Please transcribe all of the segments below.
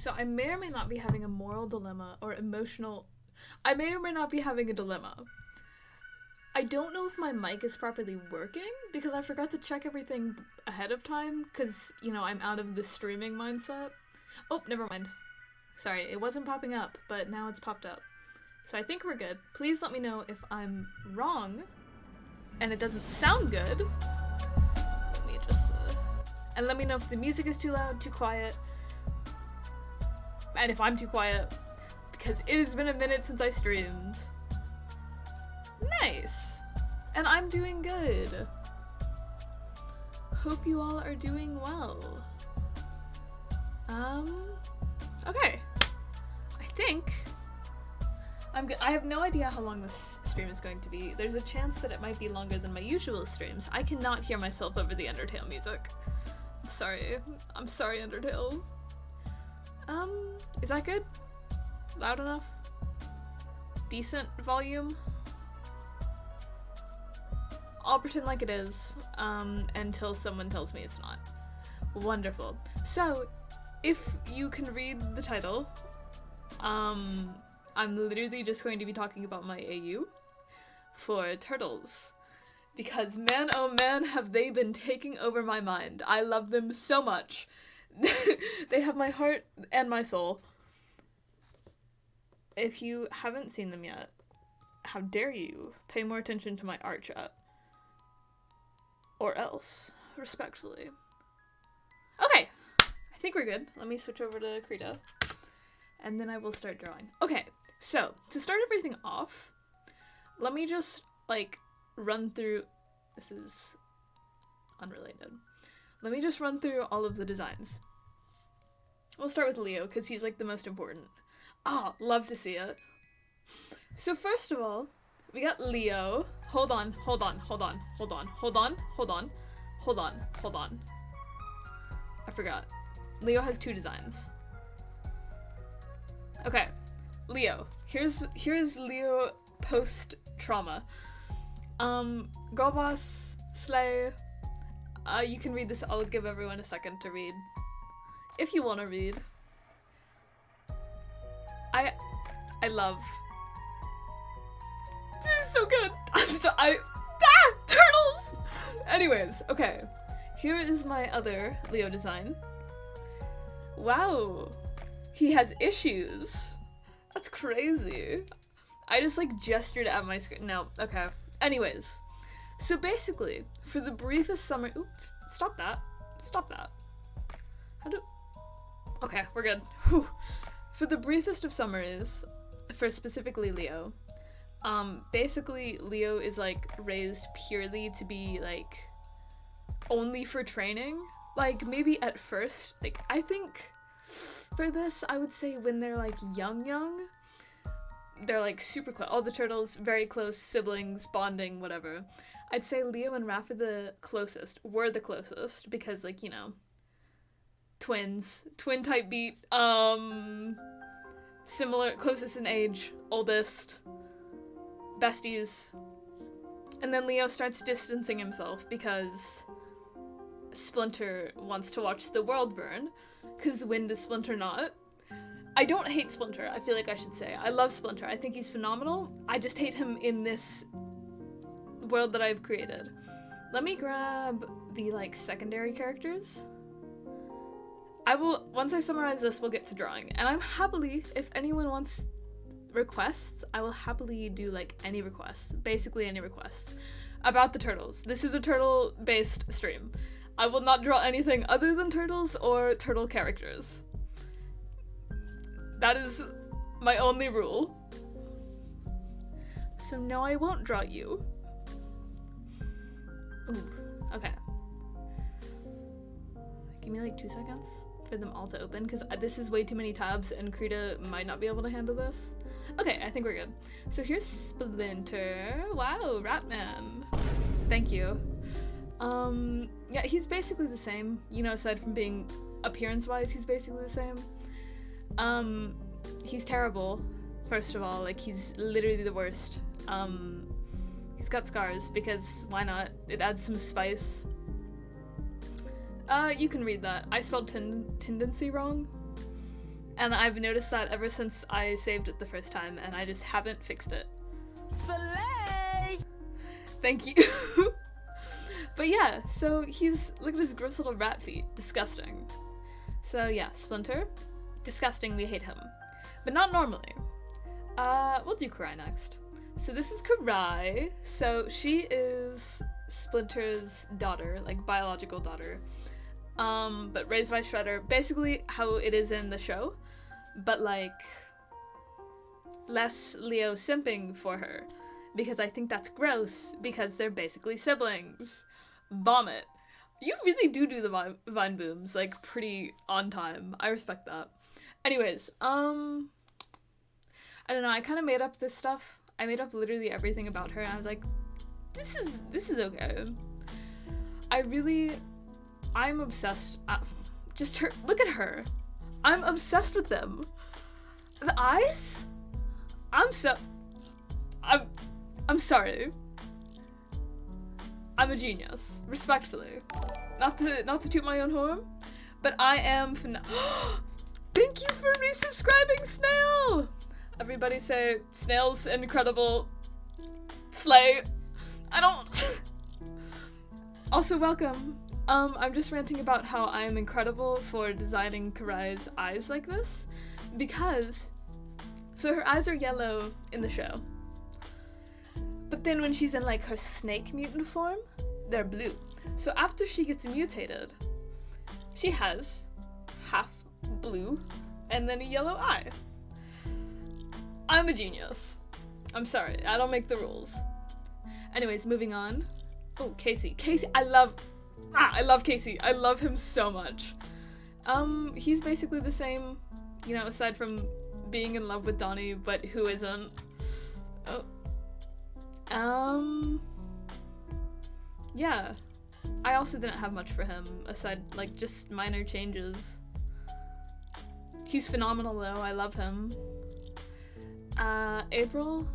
So I may or may not be having a moral dilemma or emotional... I may or may not be having a dilemma. I don't know if my mic is properly working, because I forgot to check everything ahead of time, because, you know, I'm out of the streaming mindset. Oh, never mind. Sorry, it wasn't popping up, but now it's popped up. So I think we're good. Please let me know if I'm wrong, and it doesn't sound good. Let me adjust the... And let me know if the music is too loud, too quiet, and if I'm too quiet, because it has been a minute since I streamed. Nice! And I'm doing good. Hope you all are doing well. Okay. I think I have no idea how long this stream is going to be. There's a chance that it might be longer than my usual streams. I cannot hear myself over the Undertale music. I'm sorry. I'm sorry, Undertale. Is that good? Loud enough? Decent volume? I'll pretend like it is, until someone tells me it's not. Wonderful. So, if you can read the title, I'm literally just going to be talking about my AU for Turtles. Because man, oh man, have they been taking over my mind. I love them so much. They have my heart and my soul. If you haven't seen them yet, how dare you pay more attention to my art chat. Or else, respectfully. Okay, I think we're good. Let me switch over to Krita, and then I will start drawing. Okay, so, to start everything off, let me just, like, run through... This is unrelated. Let me just run through all of the designs. We'll start with Leo, because he's, like, the most important. Ah, love to see it. So first of all, we got Leo. Hold on. I forgot. Leo has two designs. Okay, Leo. Here's Leo post-trauma. Girl boss, slay. You can read this. I'll give everyone a second to read. If you want to read. I love... This is so good! Turtles! Anyways, okay. Here is my other Leo design. Wow. He has issues. That's crazy. I just, like, gestured at my screen. No, okay. Anyways. So basically, for the briefest summer... Oops. Stop that. Stop that. Okay, we're good. Whew. For the briefest of summers, for specifically Leo, basically Leo is, like, raised purely to be, like, only for training. Like, maybe at first, like, I think for this, I would say when they're, like, young, they're, like, super close. All the turtles, very close, siblings, bonding, whatever. I'd say Leo and Raph were the closest, because, like, you know, twins, twin type beat, similar, closest in age, oldest, besties. And then Leo starts distancing himself because Splinter wants to watch the world burn, because when does Splinter not? I don't hate Splinter, I feel like I should say. I love Splinter, I think he's phenomenal. I just hate him in this world that I've created. Let me grab the, like, secondary characters. Once I summarize this, we'll get to drawing. And I'm happily, if anyone wants requests, I will happily do, like, any requests. Basically any requests. About the turtles. This is a turtle-based stream. I will not draw anything other than turtles or turtle characters. That is my only rule. So no, I won't draw you. Ooh, okay. Give me, like, 2 seconds for them all to open, because this is way too many tabs and Krita might not be able to handle this. Okay, I think we're good. So here's Splinter. Wow, Ratman. Thank you. Yeah, he's basically the same. You know, aside from being appearance-wise, he's basically the same. He's terrible, first of all. Like, he's literally the worst. He's got scars, because why not? It adds some spice. You can read that. I spelled tendency wrong. And I've noticed that ever since I saved it the first time, and I just haven't fixed it. Slay! Thank you. But yeah, so look at his gross little rat feet. Disgusting. So yeah, Splinter. Disgusting, we hate him. But not normally. We'll do Karai next. So this is Karai. So she is Splinter's daughter, like biological daughter. But raised by Shredder. Basically how it is in the show. But like less Leo simping for her. Because I think that's gross, because they're basically siblings. Vomit. You really do the Vine Booms, like, pretty on time. I respect that. Anyways, I don't know, I kind of made up this stuff. I made up literally everything about her, and I was like, this is okay. I'm obsessed. Just her, look at her. I'm obsessed with them. The eyes? I'm sorry. I'm a genius, respectfully. Not to toot my own horn, but I am Thank you for resubscribing, Snail! Everybody say, Snail's incredible. Slay. I don't... Also, welcome. I'm just ranting about how I am incredible for designing Karai's eyes like this, because... So her eyes are yellow in the show. But then when she's in like her snake mutant form, they're blue. So after she gets mutated, she has half blue and then a yellow eye. I'm a genius. I'm sorry, I don't make the rules. Anyways, moving on. Oh, Casey. I love Casey. I love him so much. He's basically the same, you know, aside from being in love with Donnie, but who isn't? Oh. Yeah. I also didn't have much for him, aside, like, just minor changes. He's phenomenal, though. I love him. April?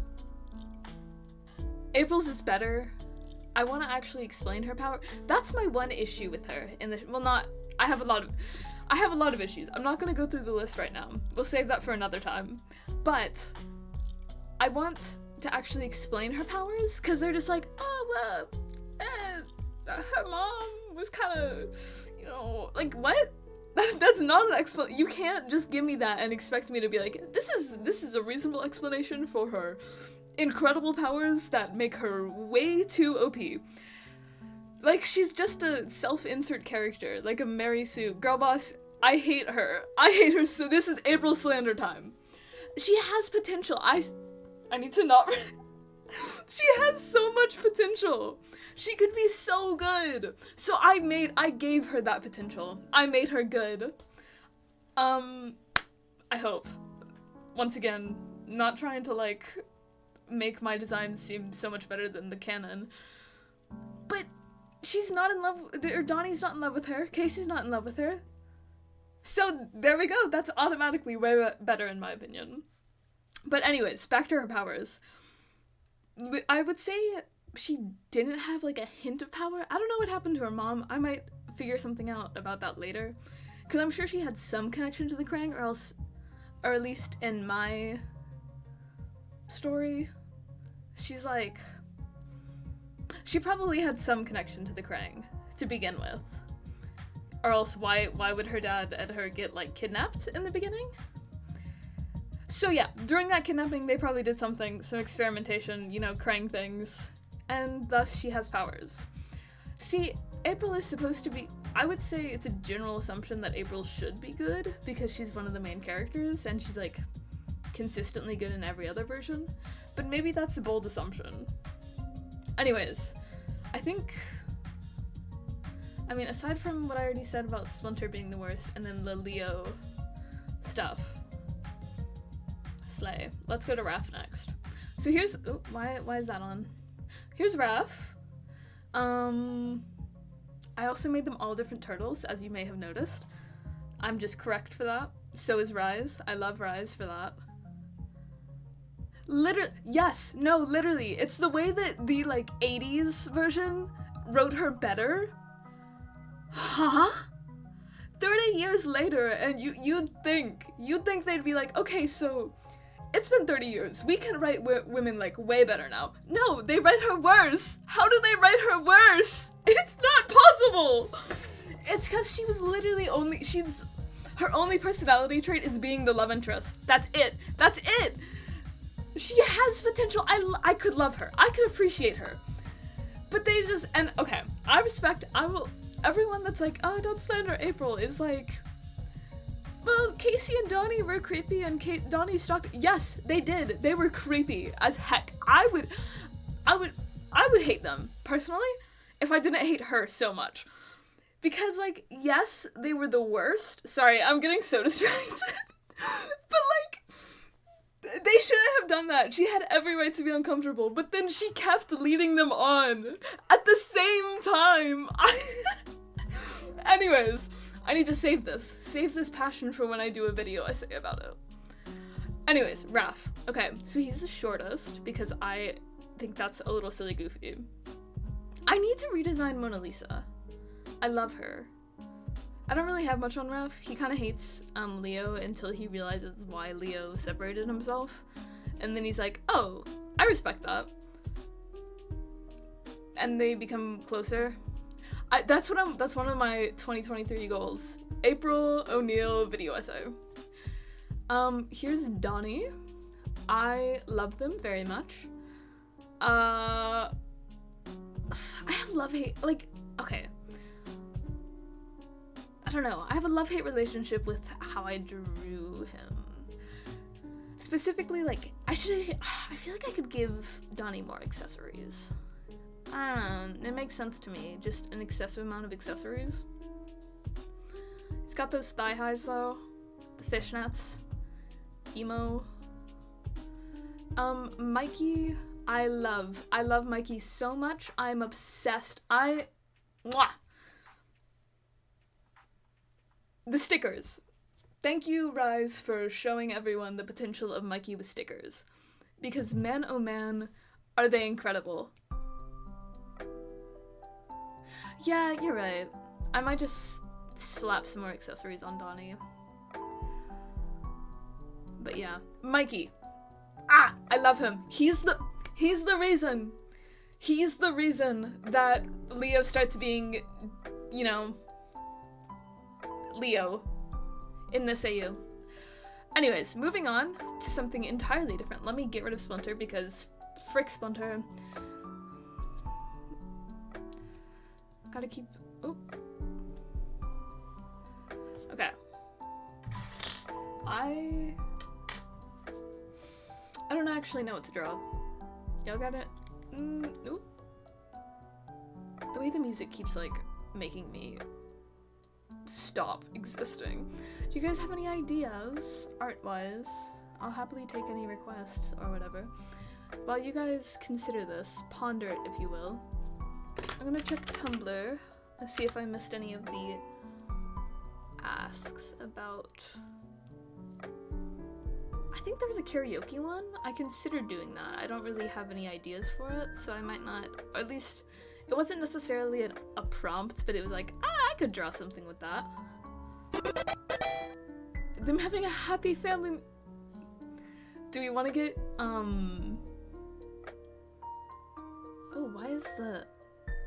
April's just better. I want to actually explain her power. That's my one issue with her in the... Well, not... I have a lot of issues. I'm not gonna go through the list right now. We'll save that for another time. But I want to actually explain her powers, because they're just like, oh, her mom was kind of, you know, like, what? That's not an explanation. You can't just give me that and expect me to be like, this is a reasonable explanation for her incredible powers that make her way too OP. Like, she's just a self-insert character, like a Mary Sue. Girl boss, I hate her. So this is April slander time. She has potential. I need to not... She has so much potential. She could be so good. So I gave her that potential. I made her good. I hope. Once again, not trying to, like, make my designs seem so much better than the canon. But she's not in love, or Donnie's not in love with her. Casey's not in love with her. So there we go. That's automatically way better in my opinion. But anyways, back to her powers. I would say she didn't have, like, a hint of power. I don't know what happened to her mom. I might figure something out about that later. Because I'm sure she had some connection to the Krang, or at least in my story, she's like... She probably had some connection to the Krang, to begin with. Or else why would her dad and her get, like, kidnapped in the beginning? So yeah, during that kidnapping, they probably did some experimentation, you know, Krang things, and thus she has powers. See, April is supposed to be... I would say it's a general assumption that April should be good, because she's one of the main characters, and she's, like, consistently good in every other version, but maybe that's a bold assumption. Anyways, I think... I mean, aside from what I already said about Splinter being the worst, and then the Leo stuff, slay. Let's go to Raph next. So here's... Oh, why is that on? Here's Raph. I also made them all different turtles, as you may have noticed. I'm just correct for that. So is Rise. I love Rise for that. Literally. It's the way that the, like, 80s version wrote her better. Huh? 30 years later, and you'd think they'd be like, okay, so it's been 30 years. We can write women, like, way better now. No, they write her worse. How do they write her worse? It's not possible. It's because she was literally her only personality trait is being the love interest. That's it. That's it. She has potential. I could love her. I could appreciate her. But they just, and okay, everyone that's like, oh, don't slander April is like, well, Casey and Donnie were creepy and Donnie stalked. Yes, they did. They were creepy as heck. I would hate them, personally, if I didn't hate her so much. Because, like, yes, they were the worst. Sorry, I'm getting so distracted. But, like, they shouldn't have done that. She had every right to be uncomfortable, but then she kept leading them on at the same time. Anyways, I need to save this passion for when I do a video essay about it. Anyways, Raph. Okay, so he's the shortest because I think that's a little silly goofy. I need to redesign Mona Lisa. I love her. I don't really have much on Raph. He kind of hates Leo until he realizes why Leo separated himself. And then he's like, oh, I respect that. And they become closer. That's one of my 2023 goals. April O'Neil video essay. Here's Donnie. I love them very much. I have love-hate, like, okay. I don't know. I have a love-hate relationship with how I drew him. Specifically, like, I feel like I could give Donnie more accessories. I don't know. It makes sense to me. Just an excessive amount of accessories. He's got those thigh highs, though. The fishnets. Emo. Mikey, I love Mikey so much. I'm obsessed. Mwah! The stickers. Thank you, Rise, for showing everyone the potential of Mikey with stickers. Because man, oh man, are they incredible. Yeah, you're right. I might just slap some more accessories on Donnie. But yeah, Mikey. I love him. He's the reason. He's the reason that Leo starts being, you know, Leo in this AU. Anyways, moving on to something entirely different. Let me get rid of Splinter because frick Splinter. Gotta keep, oh. Okay. I don't actually know what to draw. Y'all got it? Oop. The way the music keeps, like, making me stop existing. Do you guys have any ideas, art-wise? I'll happily take any requests or whatever. While you guys consider this, ponder it if you will. I'm gonna check Tumblr and see if I missed any of the asks about... I think there was a karaoke one. I considered doing that. I don't really have any ideas for it, so I might not, or at least it wasn't necessarily a prompt, but it was like, I could draw something with that. Them having a happy family. Do we want to get, oh, why is the,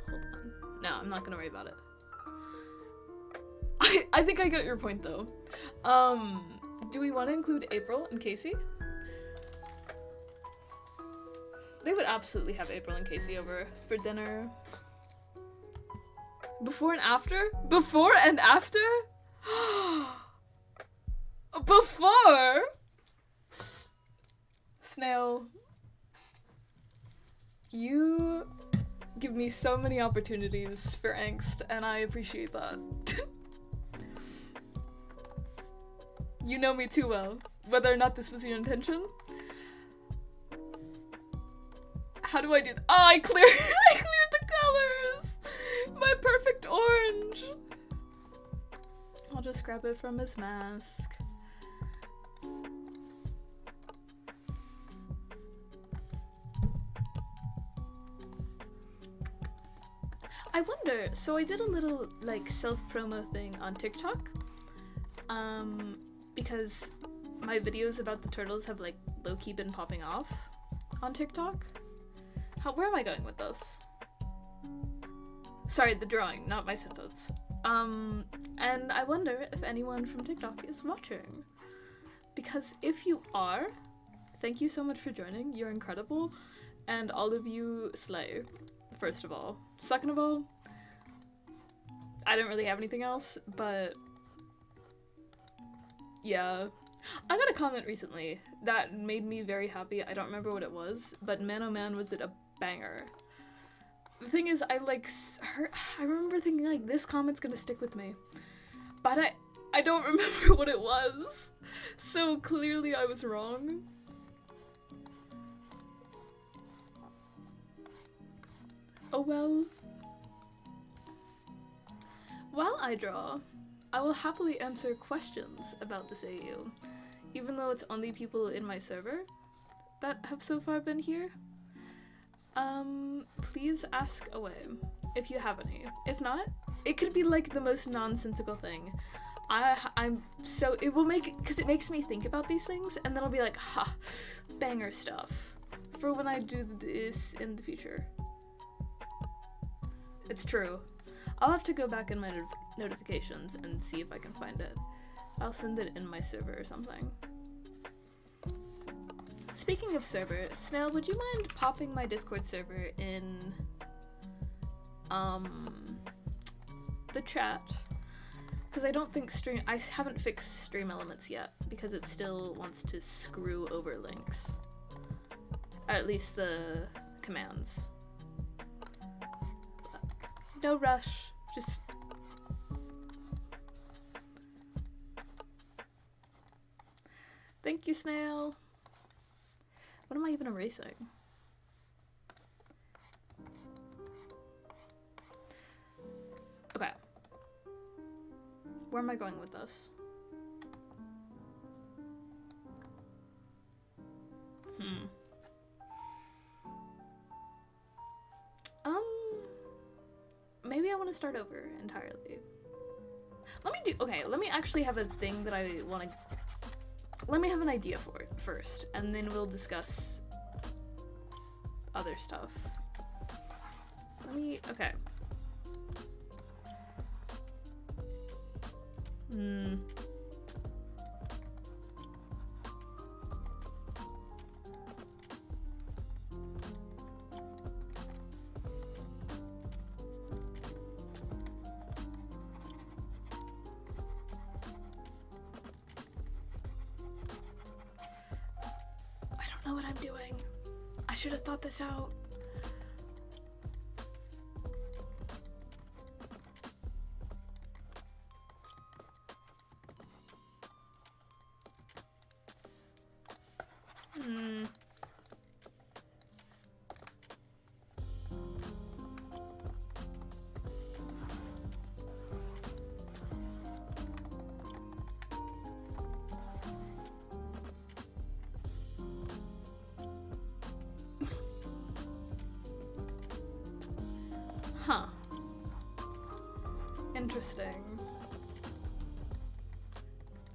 hold on. No, I'm not gonna worry about it. I think I get your point though. Do we want to include April and Casey? They would absolutely have April and Casey over for dinner. Before and after? Before and after? Before? Snail. You give me so many opportunities for angst, and I appreciate that. You know me too well, whether or not this was your intention. How do I do that? Oh, I cleared the colors! My perfect orange! I'll just grab it from his mask. I wonder, so I did a little, like, self-promo thing on TikTok, because my videos about the turtles have like low-key been popping off on TikTok. Where am I going with this? Sorry, the drawing, not my sentence. And I wonder if anyone from TikTok is watching. Because if you are, thank you so much for joining. You're incredible. And all of you slay, first of all. Second of all, I don't really have anything else, but yeah. I got a comment recently that made me very happy. I don't remember what it was, but man oh man was it a banger. The thing is, I remember thinking like, this comment's gonna stick with me. But I don't remember what it was. So clearly I was wrong. Oh well. While I draw, I will happily answer questions about this AU, even though it's only people in my server that have so far been here. Please ask away if you have any. If not, it could be like the most nonsensical thing. It will make, because it makes me think about these things, and then I'll be like, ha, banger stuff for when I do this in the future. It's true. I'll have to go back in my notifications and see if I can find it. I'll send it in my server or something. Speaking of server, Snail, would you mind popping my Discord server in the chat? Because I don't think I haven't fixed stream elements yet, because it still wants to screw over links. Or at least the commands. But no rush, just... Thank you, Snail. What am I even erasing? Okay. Where am I going with this? Maybe I want to start over entirely. Let me actually have a thing that I want to... Let me have an idea for it first, and then we'll discuss other stuff. Okay. Know what I'm doing. I should have thought this out. Huh. Interesting.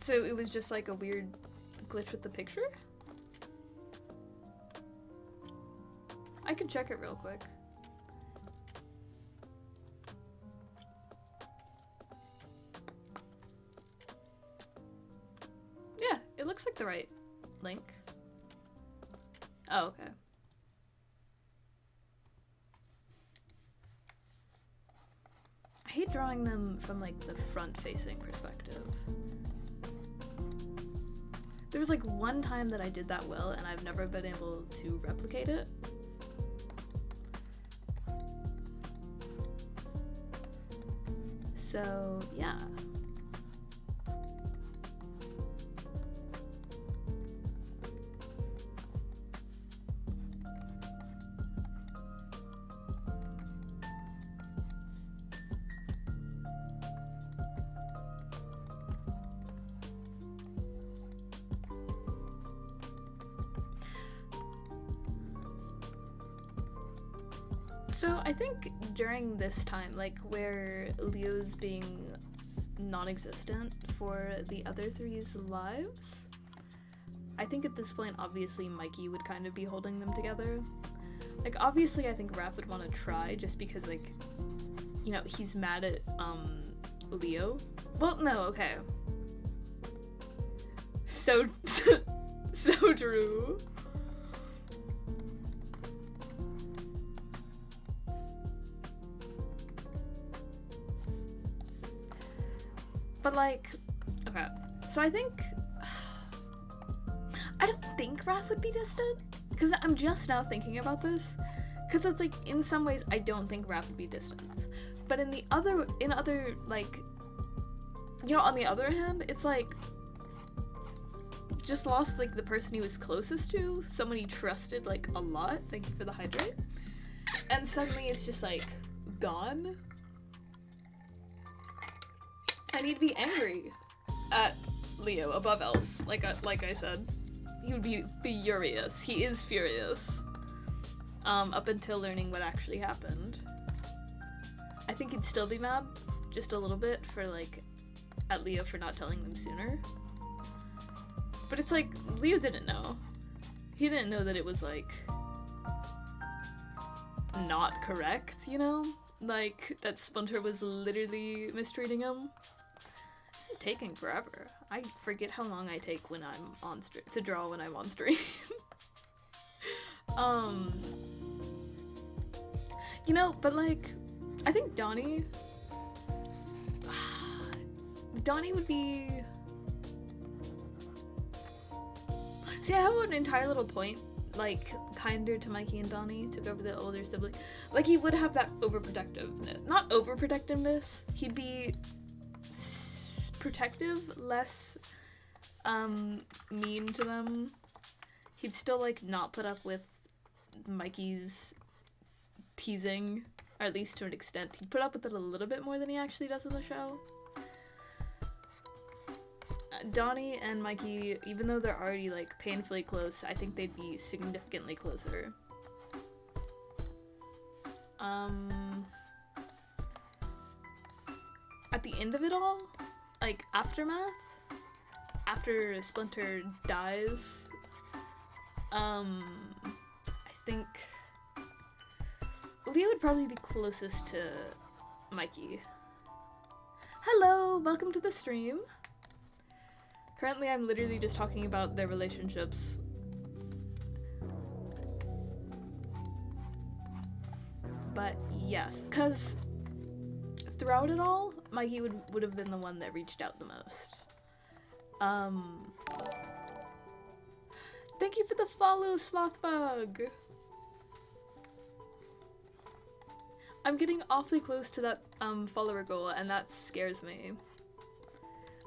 So it was just like a weird glitch with the picture? I could check it real quick. Yeah, it looks like the right link. Oh, okay. I hate drawing them from like the front-facing perspective. There was like one time that I did that well and I've never been able to replicate it. So, yeah. So I think during this time, like where Leo's being non-existent for the other three's lives. I think at this point, obviously, Mikey would kind of be holding them together. Like, obviously, I think Raph would want to try just because, like, you know, he's mad at, Leo. Well, no, okay. So true. But, like, okay. So I think... I don't think Raph would be distant. Because I'm just now thinking about this. Because it's, like, in some ways, I don't think Raph would be distant. But in other, like... You know, on the other hand, it's, like... Just lost, like, the person he was closest to. Someone he trusted, like, a lot. Thank you for the hydrate. And suddenly it's just, like, gone. I need to be angry at Leo above else. Like I said. He would be furious. He is furious. Up until learning what actually happened. I think he'd still be mad. Just a little bit for, like, at Leo for not telling them sooner. But it's like, Leo didn't know. He didn't know that it was, like, not correct, you know? Like, that Splinter was literally mistreating him. This is taking forever. I forget how long I take when I'm on stream, to draw when I'm on stream. You know, but, like, I think Donnie would be... See, I have an entire little point, like, kinder to Mikey and Donnie, took over the older sibling. Like, he would have that overprotectiveness. Not overprotectiveness, he'd be protective, less, mean to them. He'd still, like, not put up with Mikey's teasing, or at least to an extent. He'd put up with it a little bit more than he actually does in the show. Donnie and Mikey, even though they're already, like, painfully close, I think they'd be significantly closer. At the end of it all, like, aftermath, after Splinter dies, I think Leo would probably be closest to Mikey. Hello, welcome to the stream. Currently, I'm literally just talking about their relationships. But yes, because throughout it all, Mikey would have been the one that reached out the most. Thank you for the follow, Slothbug! I'm getting awfully close to that follower goal, and that scares me.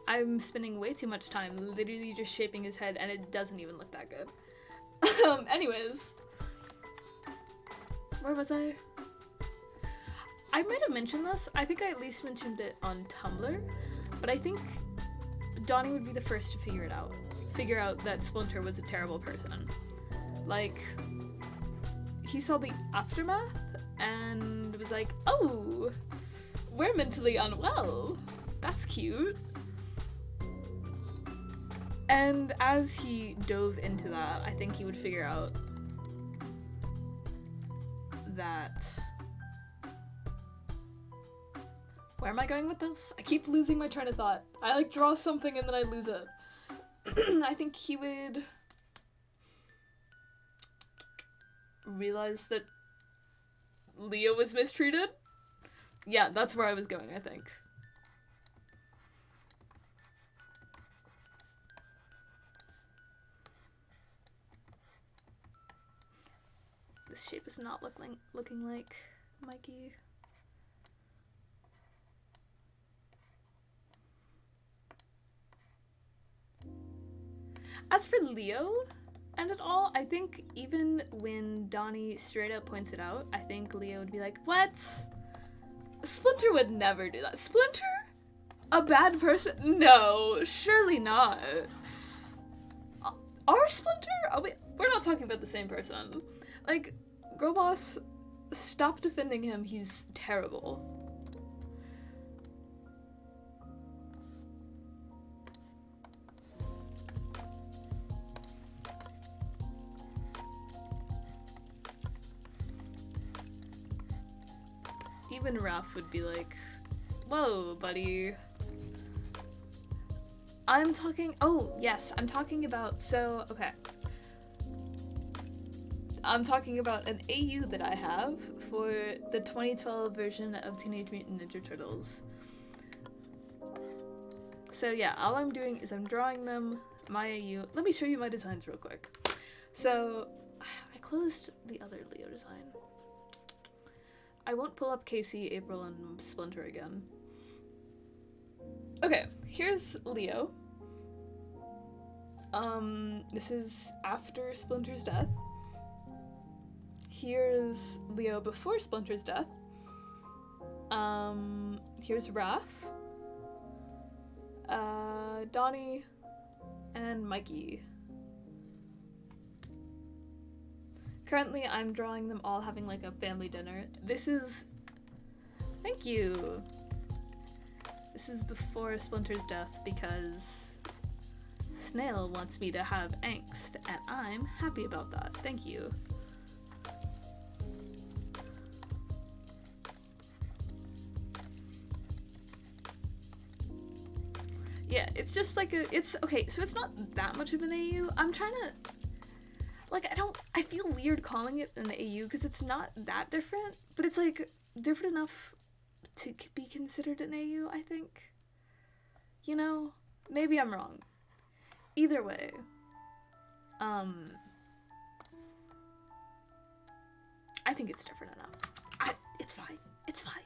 I'm spending way too much time literally just shaping his head, and it doesn't even look that good. Anyways. Where was I? I might have mentioned this. I think I at least mentioned it on Tumblr. But I think Donnie would be the first to figure it out. Figure out that Splinter was a terrible person. Like, he saw the aftermath and was like, oh, we're mentally unwell. That's cute. And as he dove into that, I think he would figure out that... Where am I going with this? I keep losing my train of thought. I, like, draw something and then I lose it. I think he would realize that Leo was mistreated? Yeah, that's where I was going, I think. This shape is not looking like Mikey. As for Leo and it all, I think even when Donnie straight up points it out, I think Leo would be like, what? Splinter would never do that. Splinter? A bad person? No, surely not. Our Splinter? Oh, wait, we're not talking about the same person. Like, Girl Boss, stop defending him. He's terrible. even Raph would be like, whoa, buddy. I'm talking about, so, okay. I'm talking about an AU that I have for the 2012 version of Teenage Mutant Ninja Turtles. So yeah, all I'm doing is I'm drawing them, my AU. Let me show you my designs real quick. So, I closed the other Leo design. I won't pull up Casey, April, and Splinter again. Okay, here's Leo. This is after Splinter's death. Here's Leo before Splinter's death. Here's Raph, Donnie, and Mikey. Currently, I'm drawing them all having like a family dinner. Thank you. This is before Splinter's death because Snail wants me to have angst, and I'm happy about that. Thank you. Yeah, it's just like okay, so it's not that much of an AU. I'm trying to, like, I feel weird calling it an AU because it's not that different, but it's like different enough to be considered an AU, I think. You know, maybe I'm wrong. Either way, I think it's different enough. It's fine. It's fine.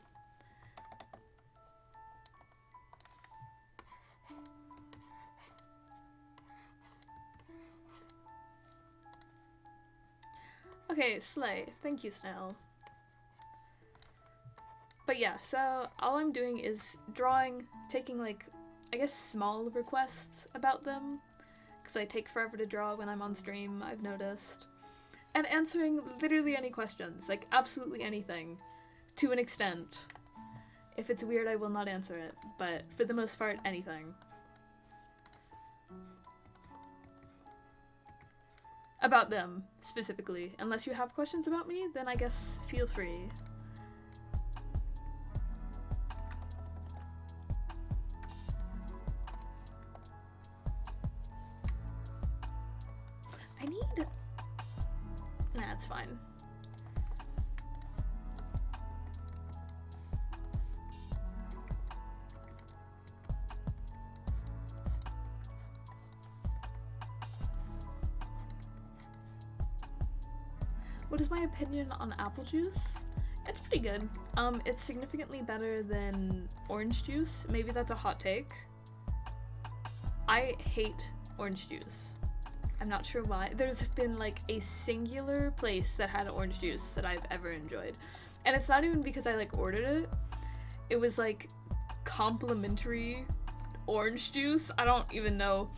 Okay, slay. Thank you, Snail. But yeah, so all I'm doing is drawing, taking like, I guess small requests about them, because I take forever to draw when I'm on stream, I've noticed, and answering literally any questions, like absolutely anything, to an extent. If it's weird, I will not answer it, but for the most part, anything. About them, specifically. Unless you have questions about me, then I guess feel free. Nah, it's fine. What is my opinion on apple juice? It's pretty good. It's significantly better than orange juice. Maybe that's a hot take. I hate orange juice. I'm not sure why. There's been like a singular place that had orange juice that I've ever enjoyed. And it's not even because I like ordered it. It was like complimentary orange juice. I don't even know.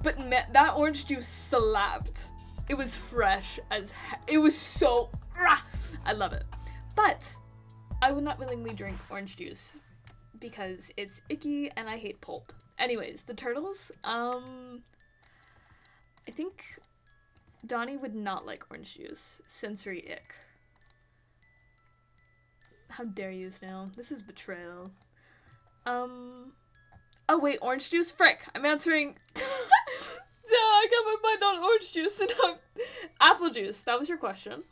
But that orange juice slapped. It was fresh as it was so, I love it. But I would not willingly drink orange juice because it's icky and I hate pulp. Anyways, the turtles, I think Donnie would not like orange juice. Sensory ick. How dare you, Snail? This is betrayal. Oh wait, orange juice? Frick! I'm answering... I got my mind on orange juice and apple juice. That was your question.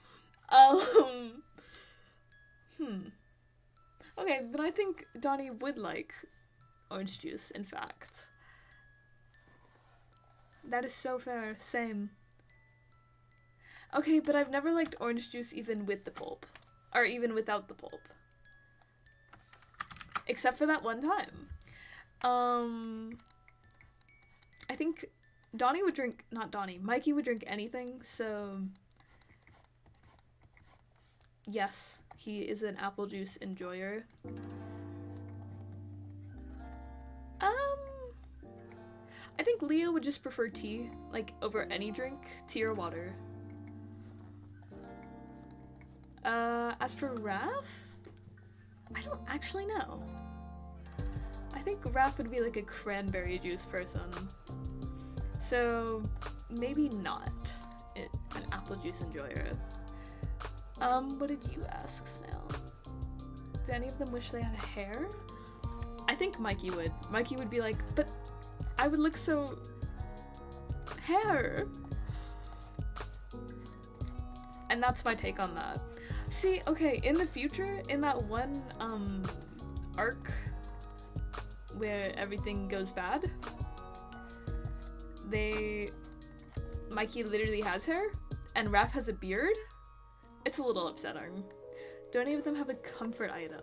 Okay, then I think Donnie would like orange juice, in fact. That is so fair. Same. Okay, but I've never liked orange juice even with the pulp. Or even without the pulp. Except for that one time. I think Donnie would drink, not Donnie, Mikey would drink anything, so yes, he is an apple juice enjoyer. I think Leo would just prefer tea, like, over any drink, tea or water. As for Raph, I don't actually know. I think Raph would be like a cranberry juice person. So, maybe not an apple juice enjoyer. What did you ask, Snail? Do any of them wish they had hair? I think Mikey would. Mikey would be like, but I would look so... hair! And that's my take on that. See, okay, in the future, in that one, arc where everything goes bad, Mikey literally has hair, and Raph has a beard. It's a little upsetting. Do any of them have a comfort item?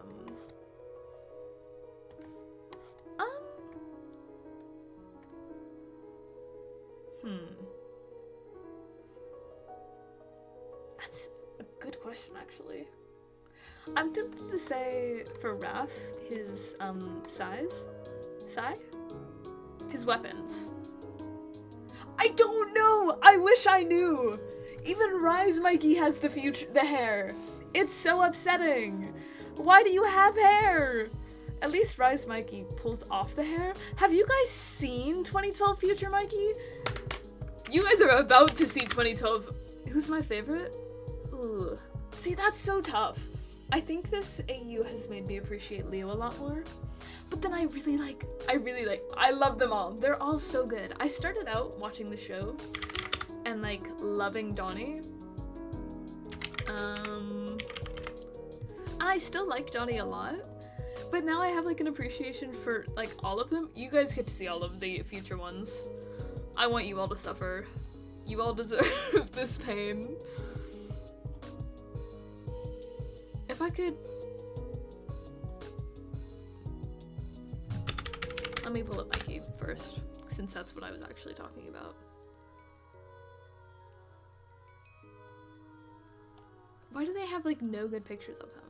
That's a good question, actually. I'm tempted to say for Raph, his, his weapons. I don't know! I wish I knew! Even Rise Mikey has the hair. It's so upsetting. Why do you have hair? At least Rise Mikey pulls off the hair. Have you guys seen 2012 Future Mikey? You guys are about to see 2012. Who's my favorite? Ooh. See, that's so tough. I think this AU has made me appreciate Leo a lot more. But then I love them all. They're all so good. I started out watching the show and like loving Donnie. I still like Donnie a lot, but now I have like an appreciation for like all of them. You guys get to see all of the future ones. I want you all to suffer. You all deserve this pain. If I could... Let me pull up Mikey first, since that's what I was actually talking about. Why do they have like no good pictures of him?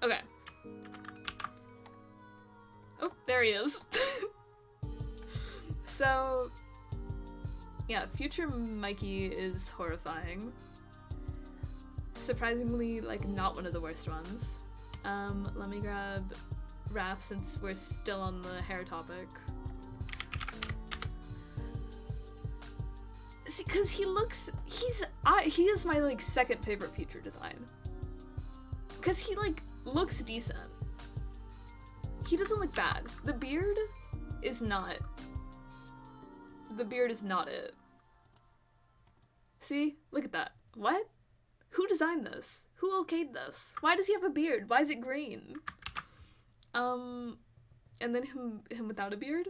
Okay. Oh, there he is. So, yeah, future Mikey is horrifying. Surprisingly, like, not one of the worst ones. Let me grab Raph since we're still on the hair topic. See, cause he is my, like, second favorite future design. Cause he, like, looks decent. He doesn't look bad. The beard is not it. See? Look at that. What? Who designed this? Who okayed this? Why does he have a beard? Why is it green? And then him without a beard?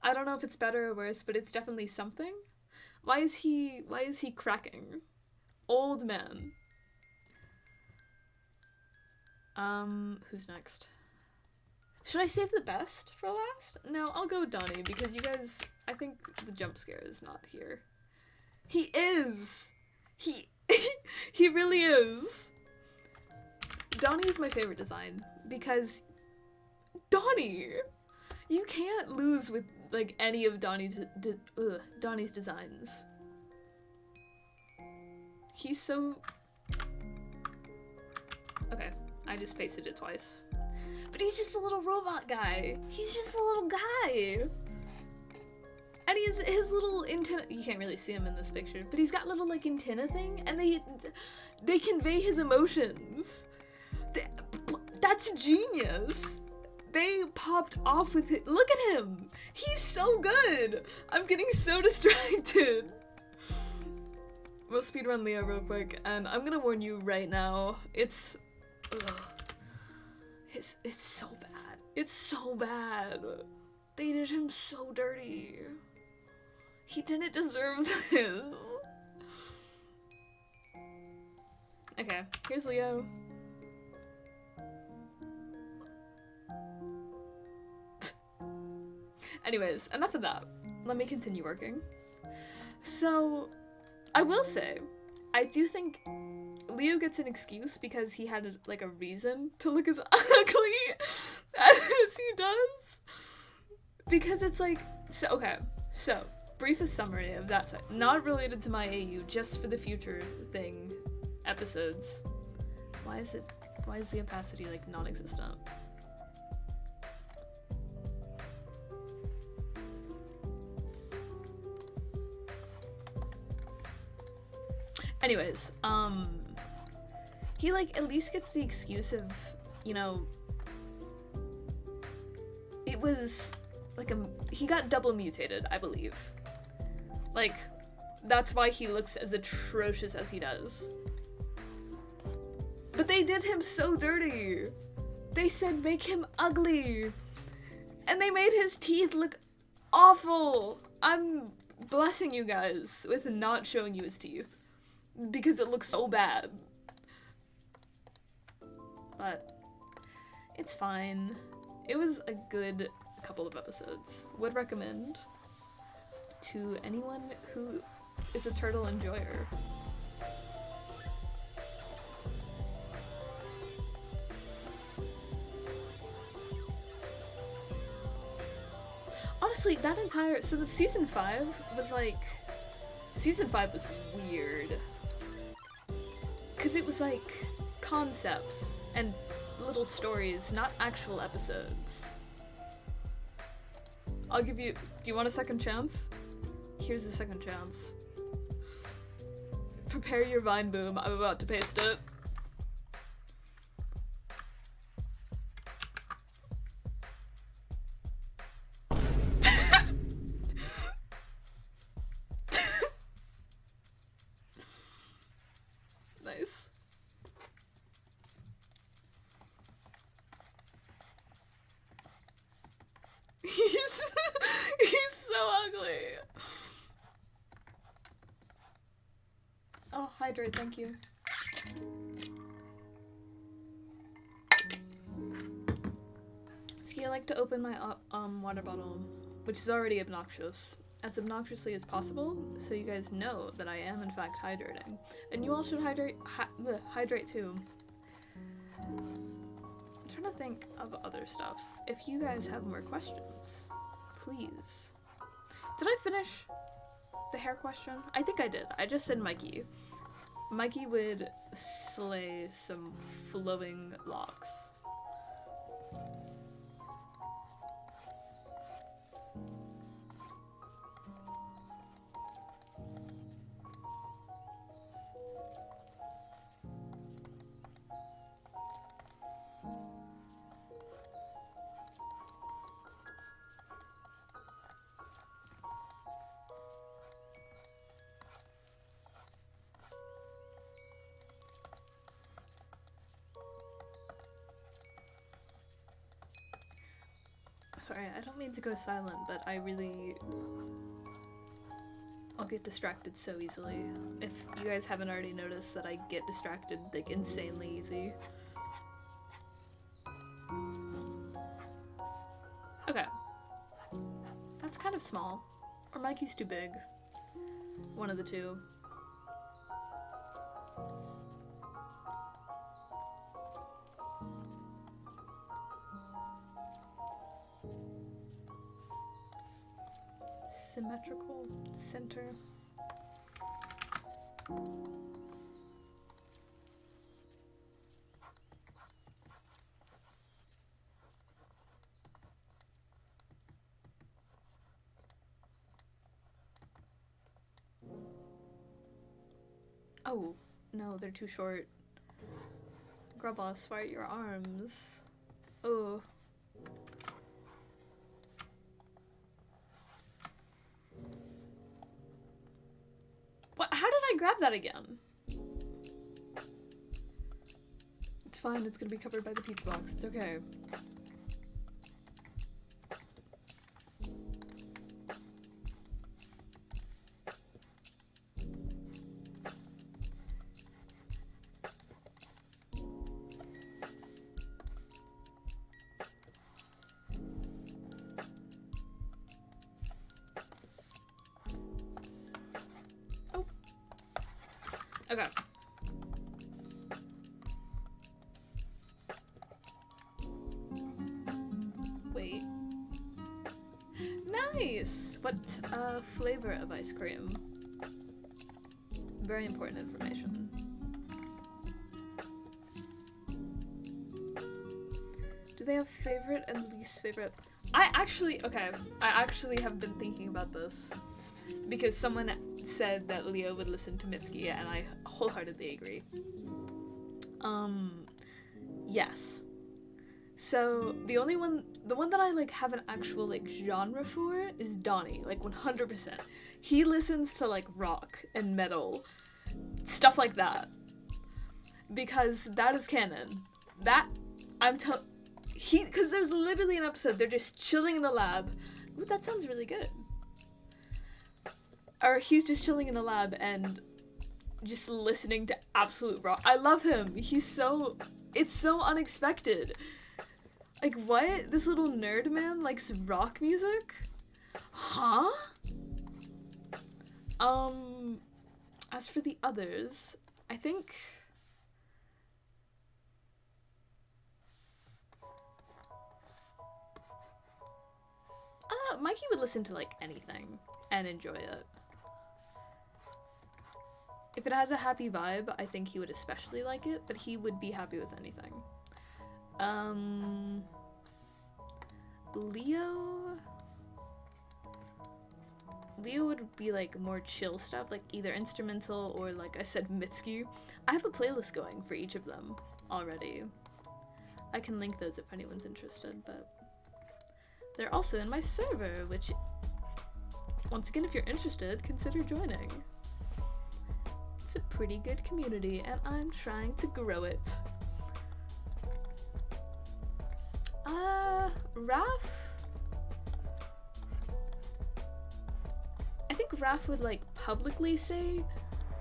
I don't know if it's better or worse, but it's definitely something. Why is he cracking? Old man. Who's next? Should I save the best for last? No, I'll go with Donnie because you guys, I think the jump scare is not here. He is! He really is! Donnie is my favorite design because Donnie! You can't lose with like any of Donnie's designs. He's so... Okay, I just pasted it twice. But he's just a little robot guy. He's just a little guy. And his little antenna, you can't really see him in this picture, but he's got little like antenna thing, and they convey his emotions. That's genius. They popped off with it. Look at him. He's so good. I'm getting so distracted. We'll speedrun Leo real quick, and I'm gonna warn you right now. It's so bad. It's so bad. They did him so dirty. He didn't deserve this. Okay, here's Leo. Anyways, enough of that. Let me continue working. So, I will say, I do think Leo gets an excuse because he had a reason to look as ugly as he does. Because it's like, so, briefest summary of that side. Not related to my AU, just for the future thing episodes. Why is the opacity like non-existent? Anyways, he, like, at least gets the excuse of, you know, it was, like, he got double mutated, I believe. Like, that's why he looks as atrocious as he does. But they did him so dirty. They said make him ugly. And they made his teeth look awful. I'm blessing you guys with not showing you his teeth. Because it looks so bad. But it's fine. It was a good couple of episodes. Would recommend to anyone who is a turtle enjoyer. Honestly, that entire, so the season 5 was like, season 5 was weird. Cause it was like concepts and little stories, not actual episodes. I'll give you, do you want a second chance? Here's a second chance. Prepare your Vine Boom, I'm about to paste it. Nice. He's so ugly. Oh, hydrate, thank you. See, I like to open my water bottle, which is already obnoxious, as obnoxiously as possible, so you guys know that I am in fact hydrating. And you all should hydrate too. I'm trying to think of other stuff. If you guys have more questions, please. Did I finish the hair question? I think I did. I just said Mikey. Mikey would slay some flowing locks. Sorry, I don't mean to go silent, but I'll get distracted so easily. If you guys haven't already noticed that I get distracted, like, insanely easy. Okay. That's kind of small. Or Mikey's too big. One of the two. Symmetrical center. Oh, no, they're too short. Grubboss, why are your arms? Oh. What? How did I grab that again? It's fine, it's gonna be covered by the pizza box. It's okay. Okay. Wait. Nice! What flavor of ice cream? Very important information. Do they have favorite and least favorite? I actually have been thinking about this. Because someone said that Leo would listen to Mitsuki, and I wholeheartedly agree. Yes. So the one that I like have an actual like genre for is Donnie, like 100%. He listens to like rock and metal, stuff like that, because that is canon. That because there's literally an episode they're just chilling in the lab. Ooh, that sounds really good. Or he's just chilling in the lab and just listening to absolute rock. I love him. It's so unexpected. Like, what? This little nerd man likes rock music? Huh? As for the others, I think... Mikey would listen to, like, anything and enjoy it. If it has a happy vibe, I think he would especially like it, but he would be happy with anything. Leo would be like more chill stuff, like either instrumental or, like I said, Mitski. I have a playlist going for each of them already. I can link those if anyone's interested, but they're also in my server, which, once again, if you're interested, consider joining. It's a pretty good community, and I'm trying to grow it. Raph? I think Raph would, like, publicly say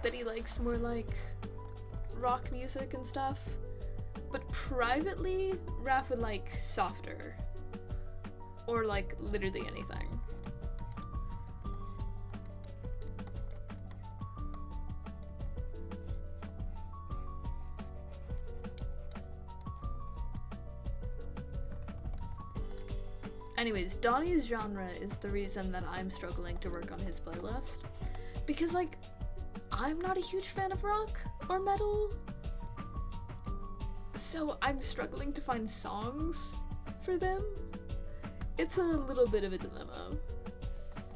that he likes more, like, rock music and stuff. But privately, Raph would like softer. Or, like, literally anything. Anyways, Donnie's genre is the reason that I'm struggling to work on his playlist. Because, like, I'm not a huge fan of rock or metal. So I'm struggling to find songs for them. It's a little bit of a dilemma.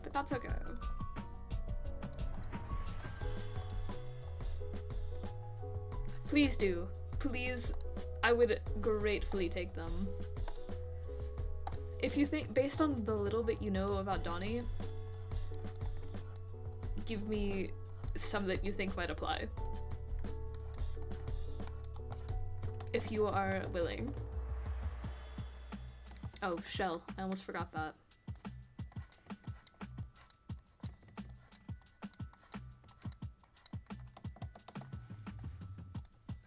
But that's okay. Please do. Please, I would gratefully take them. If you think, based on the little bit you know about Donnie, give me some that you think might apply. If you are willing. Oh, Shell. I almost forgot that.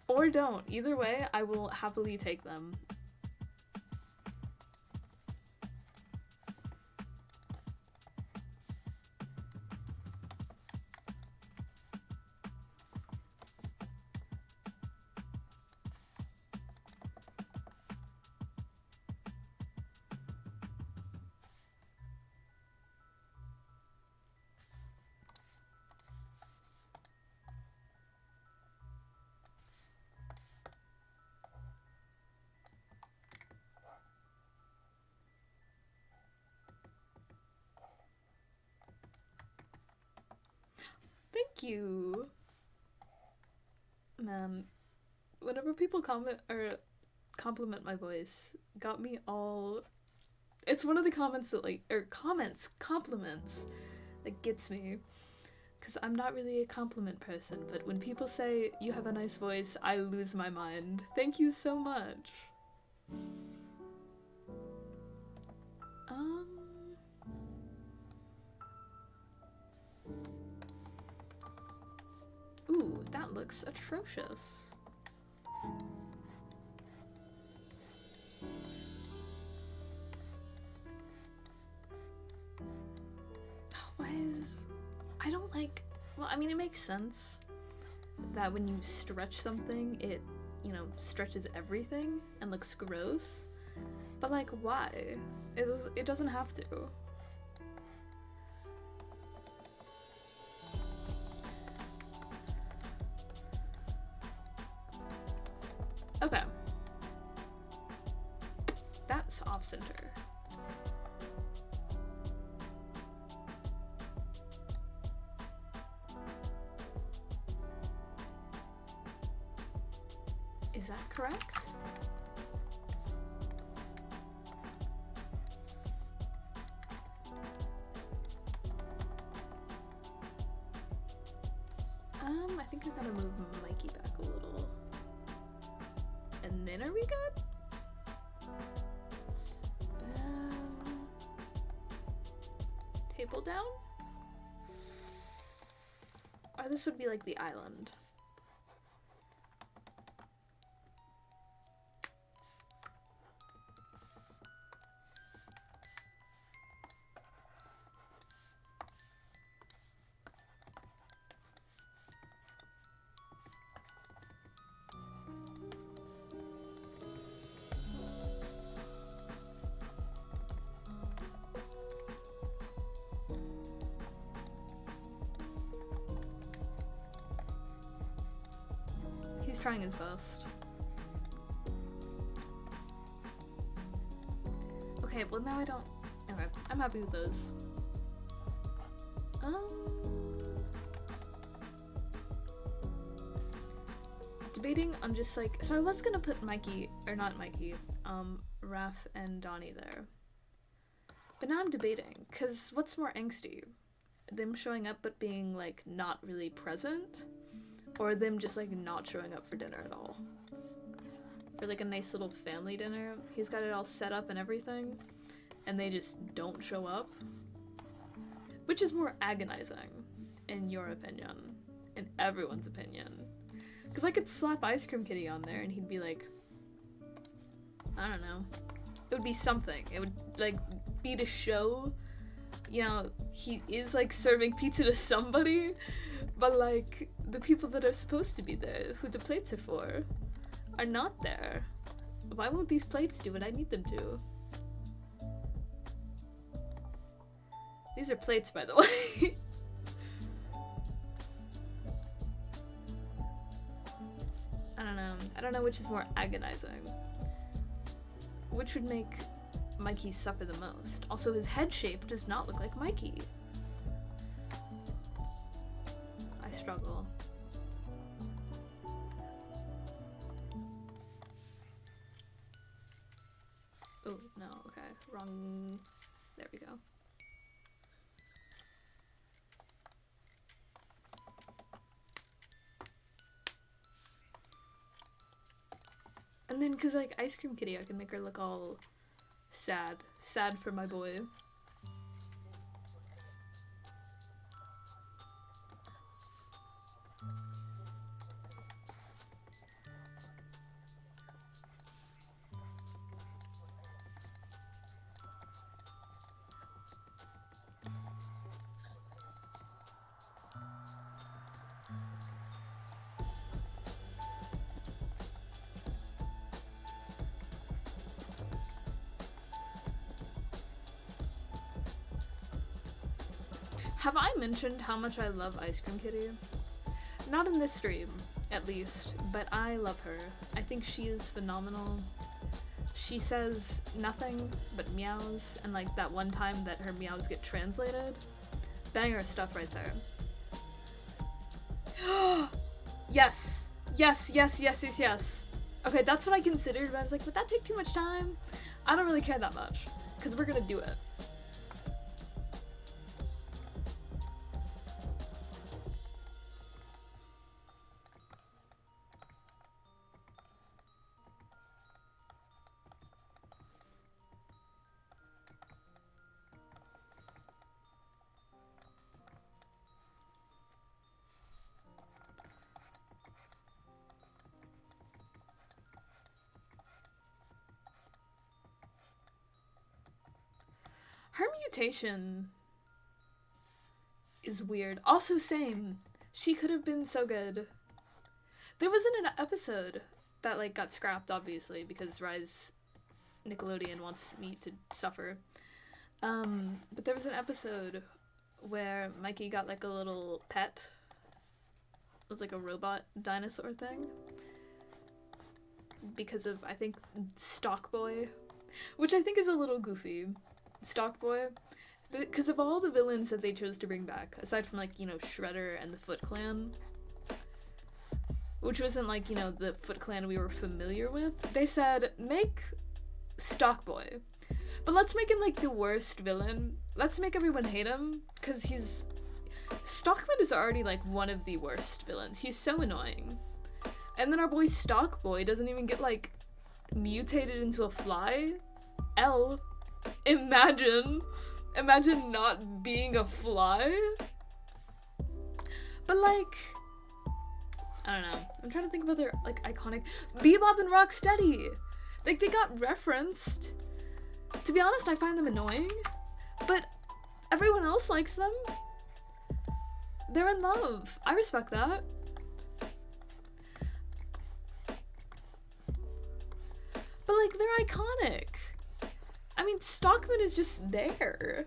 Or don't. Either way, I will happily take them. Thank you. Man, whenever people comment or compliment my voice, got me all... It's one of the comments that, like, or compliments that gets me. Because I'm not really a compliment person, but when people say you have a nice voice, I lose my mind. Thank you so much. Ooh, that looks atrocious. Why is this? I don't like... Well, I mean, it makes sense that when you stretch something, it, you know, stretches everything and looks gross. But, like, why? It doesn't have to. Okay. That's off-center. Is that correct? I think I gotta move Mikey back a little. And then are we good? Table down? Or this would be like the island. He's trying his best. Okay, well now I don't... Okay, I'm happy with those. Debating on just like... So I was gonna put Mikey, or not Mikey, Raph and Donnie there. But now I'm debating, because what's more angsty? Them showing up but being like not really present? Or them just like not showing up for dinner at all? For like a nice little family dinner, he's got it all set up and everything, and they just don't show up? Which is more agonizing, in your opinion? In everyone's opinion? Because I could slap Ice Cream Kitty on there and he'd be like, I don't know. It would be something. It would like be to show, you know, he is like serving pizza to somebody, but like the people that are supposed to be there, who the plates are for, are not there. Why won't these plates do what I need them to? These are plates, by the way. I don't know. I don't know which is more agonizing. Which would make Mikey suffer the most. Also, his head shape does not look like Mikey. I struggle. Oh, no, okay. Wrong. There we go. And then, cause like Ice Cream Kitty, I can make her look all sad. Sad for my boy. Have I mentioned how much I love Ice Cream Kitty? Not in this stream, at least, but I love her. I think she is phenomenal. She says nothing but meows, and like that one time that her meows get translated. Banger stuff right there. Yes! Yes, yes, yes, yes, yes. Okay, that's what I considered, but I was like, would that take too much time? I don't really care that much, because we're gonna do it. Her mutation is weird. Also, same. She could have been so good. There wasn't an episode that like got scrapped, obviously, because Rise Nickelodeon wants me to suffer. But there was an episode where Mikey got like a little pet. It was like a robot dinosaur thing. Because of, I think, Stock Boy. Which I think is a little goofy. Stock Boy, because of all the villains that they chose to bring back, aside from like, you know, Shredder and the Foot Clan, which wasn't like, you know, the Foot Clan we were familiar with. They said, make Stockboy, but let's make him like the worst villain. Let's make everyone hate him, because Stockman is already like one of the worst villains. He's so annoying. And then our boy Stockboy doesn't even get like mutated into a fly. Imagine not being a fly. But like, I don't know. I'm trying to think of other like iconic Bebop and Rocksteady. Like they got referenced. To be honest, I find them annoying, but everyone else likes them. They're in love. I respect that. But like they're iconic. I mean, Stockman is just there.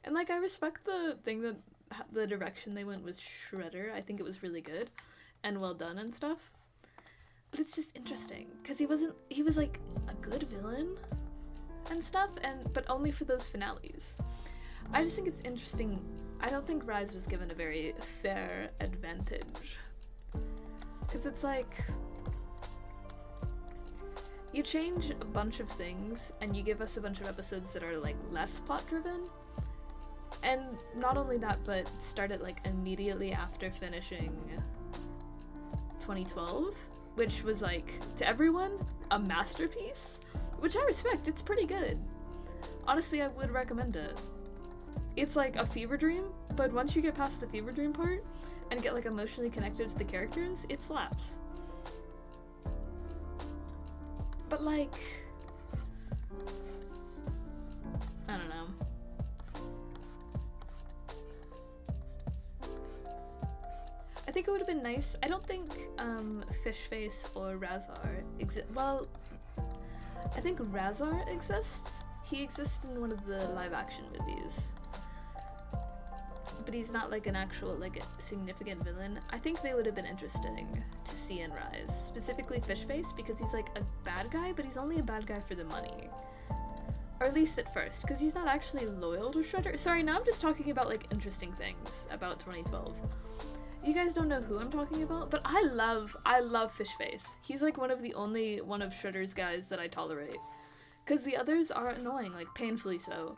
And like I respect the thing that the direction they went with Shredder. I think it was really good and well done and stuff. But it's just interesting because he was like a good villain and stuff, but only for those finales. I just think it's interesting. I don't think Rise was given a very fair advantage, because it's like you change a bunch of things and you give us a bunch of episodes that are like less plot driven, and not only that, but start it like immediately after finishing 2012, which was like to everyone a masterpiece, which I respect. It's pretty good. Honestly, I would recommend it. It's like a fever dream, but once you get past the fever dream part and get like emotionally connected to the characters, it slaps. But like, I don't know. I think it would have been nice. I don't think Fishface or Razar exist. Well, I think Razar exists. He exists in one of the live action movies, but he's not like an actual like a significant villain. I think they would have been interesting to see in Rise, specifically Fishface, because he's like a bad guy, but he's only a bad guy for the money, or at least at first, because he's not actually loyal to Shredder. Sorry, now I'm just talking about like interesting things about 2012. You guys don't know who I'm talking about, but I love Fishface. He's like one of Shredder's guys that I tolerate, because the others are annoying, like painfully so.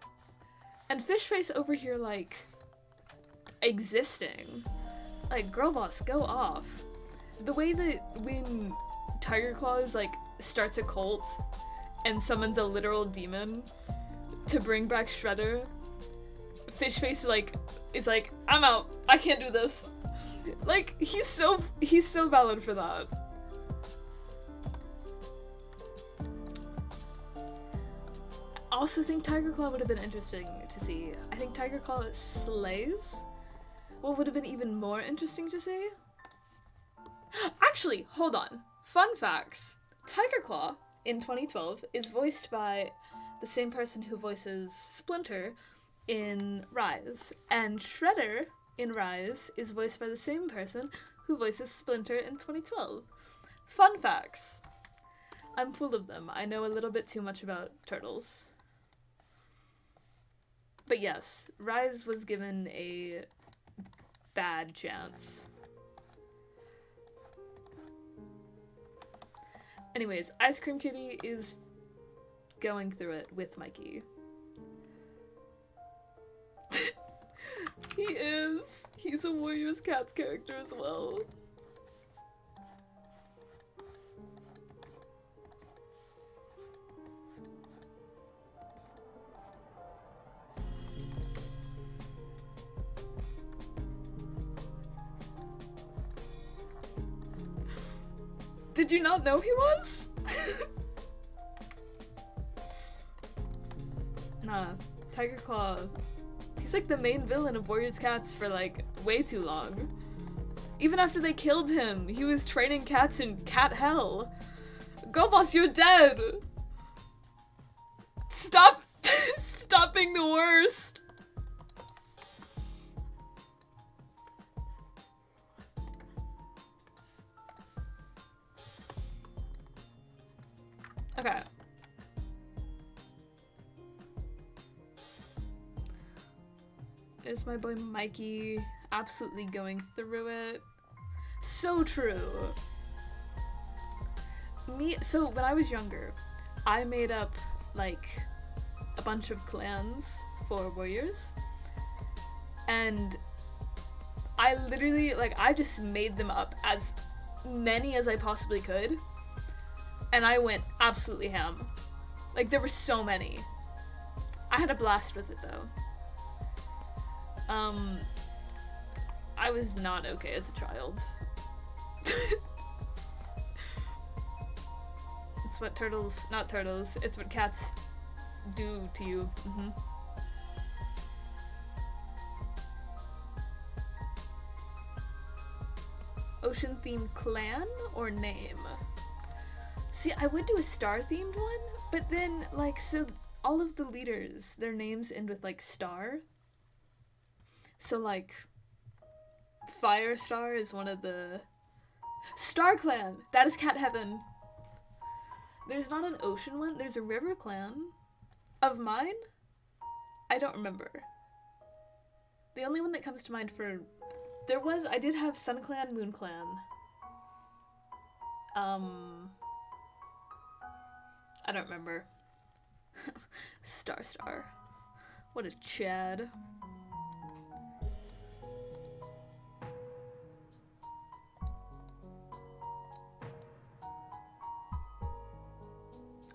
And Fishface over here, like, existing. Like, girl boss, go off. The way that when Tiger Claws, like, starts a cult and summons a literal demon to bring back Shredder, Fishface, like, is like, I'm out. I can't do this. Like, he's so valid for that. I also think Tiger Claw would have been interesting to see. I think Tiger Claw slays. What would have been even more interesting to see? Actually, hold on. Fun facts. Tiger Claw in 2012 is voiced by the same person who voices Splinter in Rise, and Shredder in Rise is voiced by the same person who voices Splinter in 2012. Fun facts. I'm full of them. I know a little bit too much about turtles. But yes, Rise was given a bad chance. Anyways, Ice Cream Kitty is going through it with Mikey. He is. He's a Warriors Cats character as well. Did you not know he was? Nah, Tiger Claw. He's like the main villain of Warriors Cats for like way too long. Even after they killed him, he was training cats in cat hell. Go boss, you're dead! Stop! Stop being the worst! Okay. There's my boy Mikey, absolutely going through it. So true. So when I was younger, I made up, like, a bunch of clans for warriors. And I literally, like, I just made them up as many as I possibly could. And I went absolutely ham. Like, there were so many. I had a blast with it, though. I was not okay as a child. It's what not turtles, it's what cats do to you. Mm-hmm. Ocean themed clan or name? See, I would do a star themed one, but then, like, so all of the leaders, their names end with, like, star. So, like, Firestar is one of the... Star Clan! That is cat heaven! There's not an ocean one, there's a river clan. Of mine? I don't remember. The only one that comes to mind for... I did have Sun Clan, Moon Clan. I don't remember. Star. What a Chad.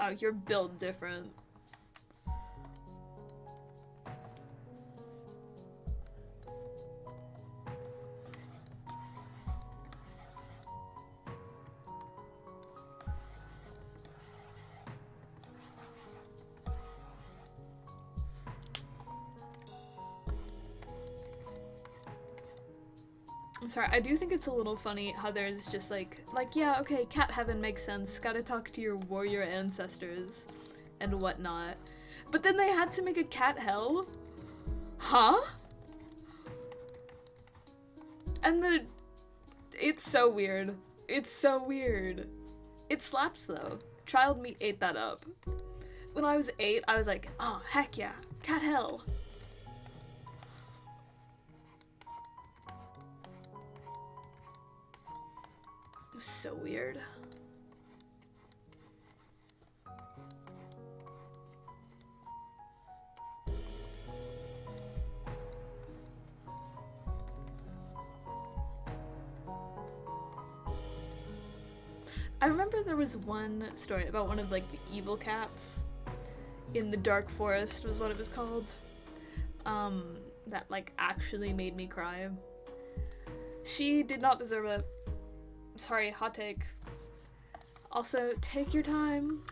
Oh, you're built different. I'm sorry, I do think it's a little funny how there's just like, yeah, okay, cat heaven makes sense, gotta talk to your warrior ancestors and whatnot. But then they had to make a cat hell? Huh? And it's so weird. It's so weird. It slaps though. Child me ate that up. When I was 8, I was like, oh, heck yeah, cat hell. It was so weird. I remember there was one story about one of like the evil cats in the dark forest was what it was called. That like actually made me cry. She did not deserve it. Sorry, hot take. Also, take your time.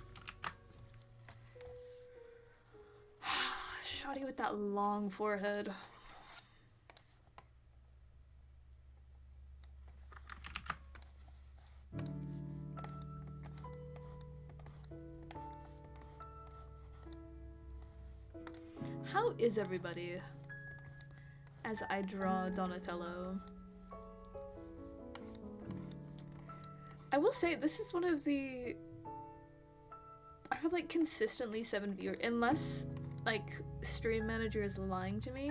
Shoddy with that long forehead. How is everybody? As I draw Donatello. I will say, this is one of the... I have like consistently 7 viewers, unless like Stream Manager is lying to me.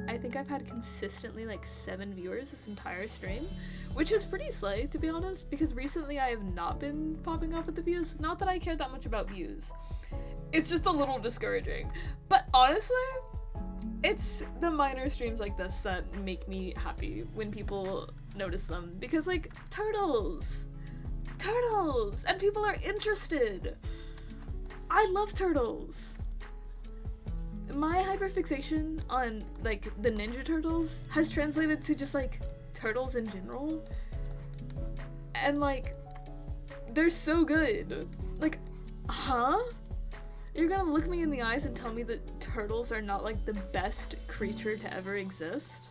I think I've had consistently like 7 viewers this entire stream, which is pretty slay, to be honest, because recently I have not been popping off with the views. Not that I care that much about views. It's just a little discouraging. But honestly, it's the minor streams like this that make me happy when people notice them, because like, turtles! And people are interested. I love turtles. My hyperfixation on like the Ninja Turtles has translated to just like turtles in general, and like they're so good. Like, huh? You're gonna look me in the eyes and tell me that turtles are not like the best creature to ever exist?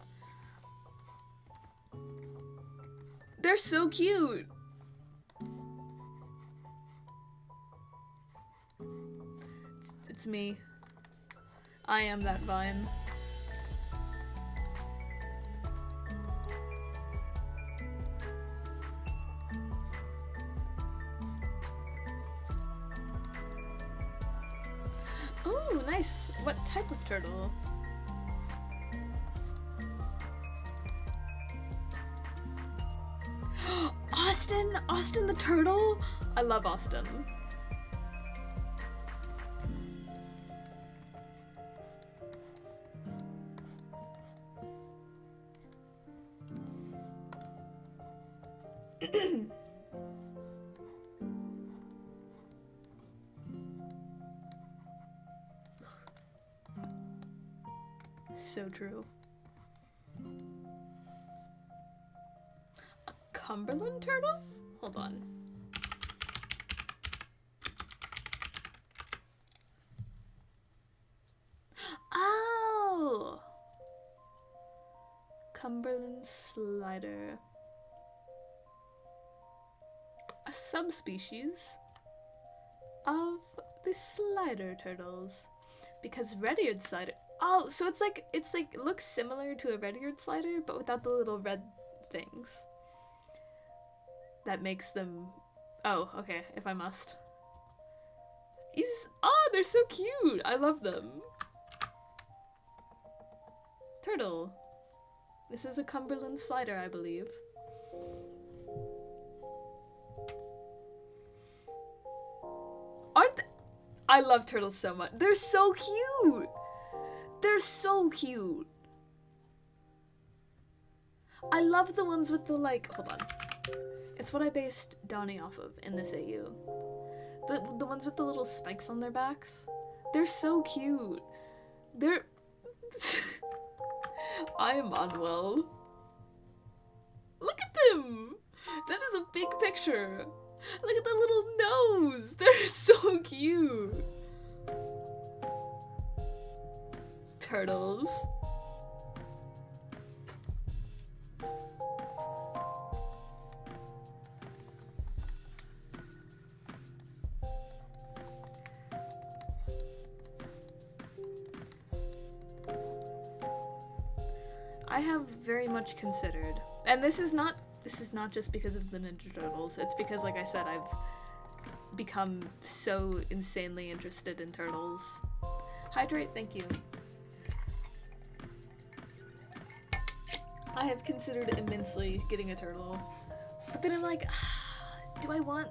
They're so cute. It's me. I am that vine. Oh, nice. What type of turtle? Austin! Austin the turtle? I love Austin. So true. A Cumberland turtle? Hold on. Oh! Cumberland slider. A subspecies of the slider turtles. Because red-eared slider... Oh, so it's like it looks similar to a red-eared slider, but without the little red things. That makes them... Oh, okay, if I must. Oh, they're so cute! I love them. Turtle. This is a Cumberland slider, I believe. I love turtles so much. They're so cute! They're so cute. I love the ones with the like, hold on. It's what I based Donnie off of in this AU. The ones with the little spikes on their backs. They're so cute. They're... I am unwell. Look at them! That is a big picture. Look at the little nose. They're so cute. Turtles. I have very much considered, and this is not just because of the Ninja Turtles, it's because, like I said, I've become so insanely interested in turtles. Hydrate, thank you. I have considered immensely getting a turtle, but then I'm like, do I want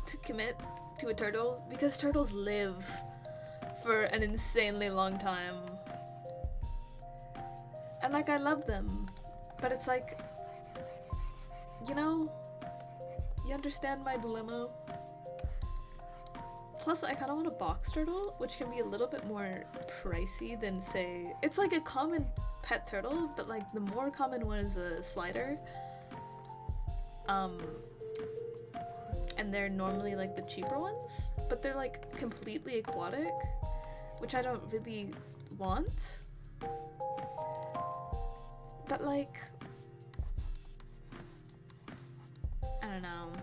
to commit to a turtle? Because turtles live for an insanely long time. And like, I love them, but it's like, you know, you understand my dilemma. Plus, I kind of want a box turtle, which can be a little bit more pricey than, say, it's like a common pet turtle, but like the more common one is a slider. And they're normally like the cheaper ones, but they're like completely aquatic, which I don't really want. But like, I don't know.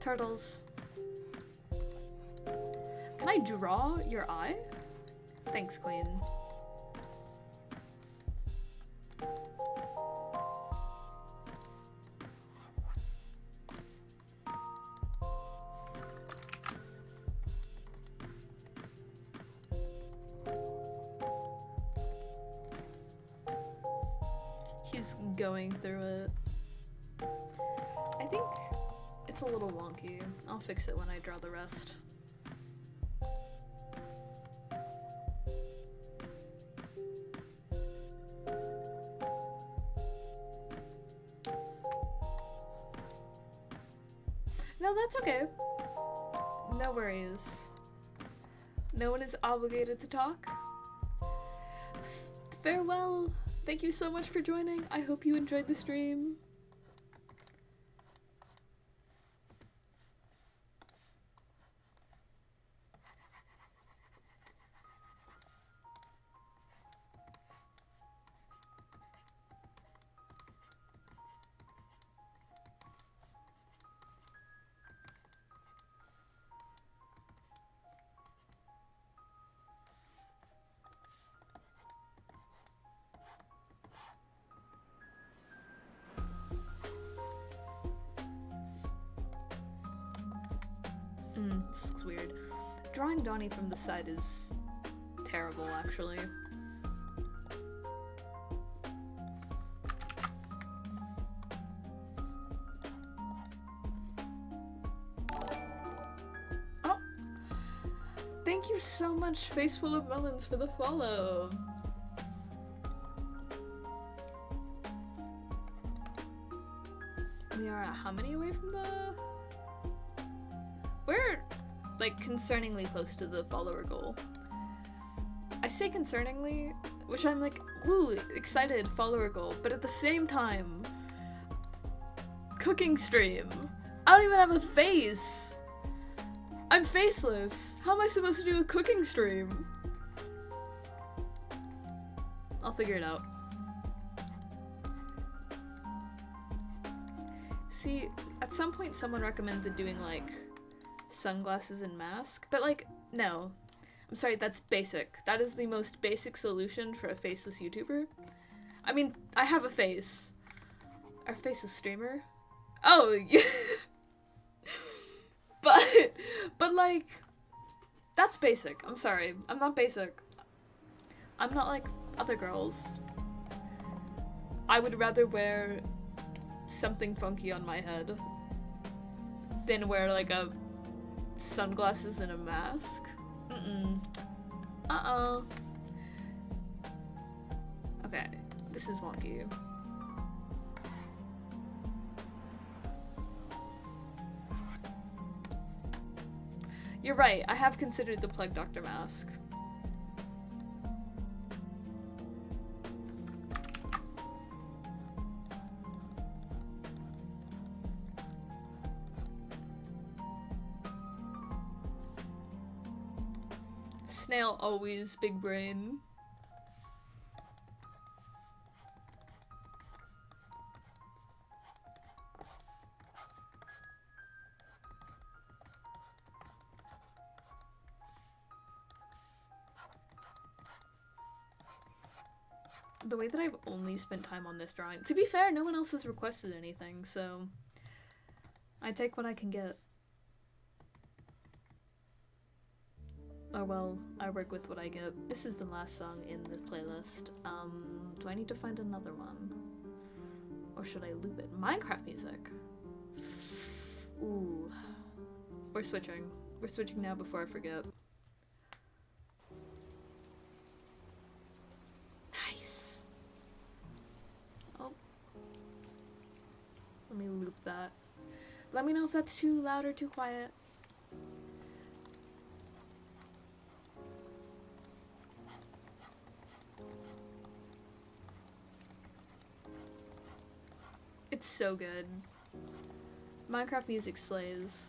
Turtles. Can I draw your eye? Thanks, Queen. He's going through it. I think it's a little wonky. I'll fix it when I draw the rest. No, that's okay. No worries. No one is obligated to talk. Farewell. Thank you so much for joining. I hope you enjoyed the stream. This looks weird. drawing Donnie from the side is terrible, actually. Oh! Thank you so much, Face Full of Melons, for the follow! We are how many away from the... We're, like, concerningly close to the follower goal. I say concerningly, which I'm like, woo, excited, follower goal, but at the same time, cooking stream. I don't even have a face! I'm faceless! How am I supposed to do a cooking stream? I'll figure it out. See, at some point someone recommended doing, like, sunglasses and mask, but, like, no. I'm sorry, that's basic. That is the most basic solution for a faceless YouTuber. I mean, I have a face. Our faceless streamer? Oh, yeah. But, like, that's basic. I'm sorry. I'm not basic. I'm not like other girls. I would rather wear something funky on my head than wear like a sunglasses and a mask. Okay, this is wonky. You're right, I have considered the Plague Doctor mask. Snail always big brain. The way that I've only spent time on this drawing. To be fair, no one else has requested anything, so I take what I can get. Or well, I work with what I get. This is the last song in the playlist. Do I need to find another one? Or should I loop it? Minecraft music! Ooh. We're switching. We're switching now before I forget. Nice! Oh. Let me loop that. Let me know if that's too loud or too quiet. It's so good. Minecraft music slays.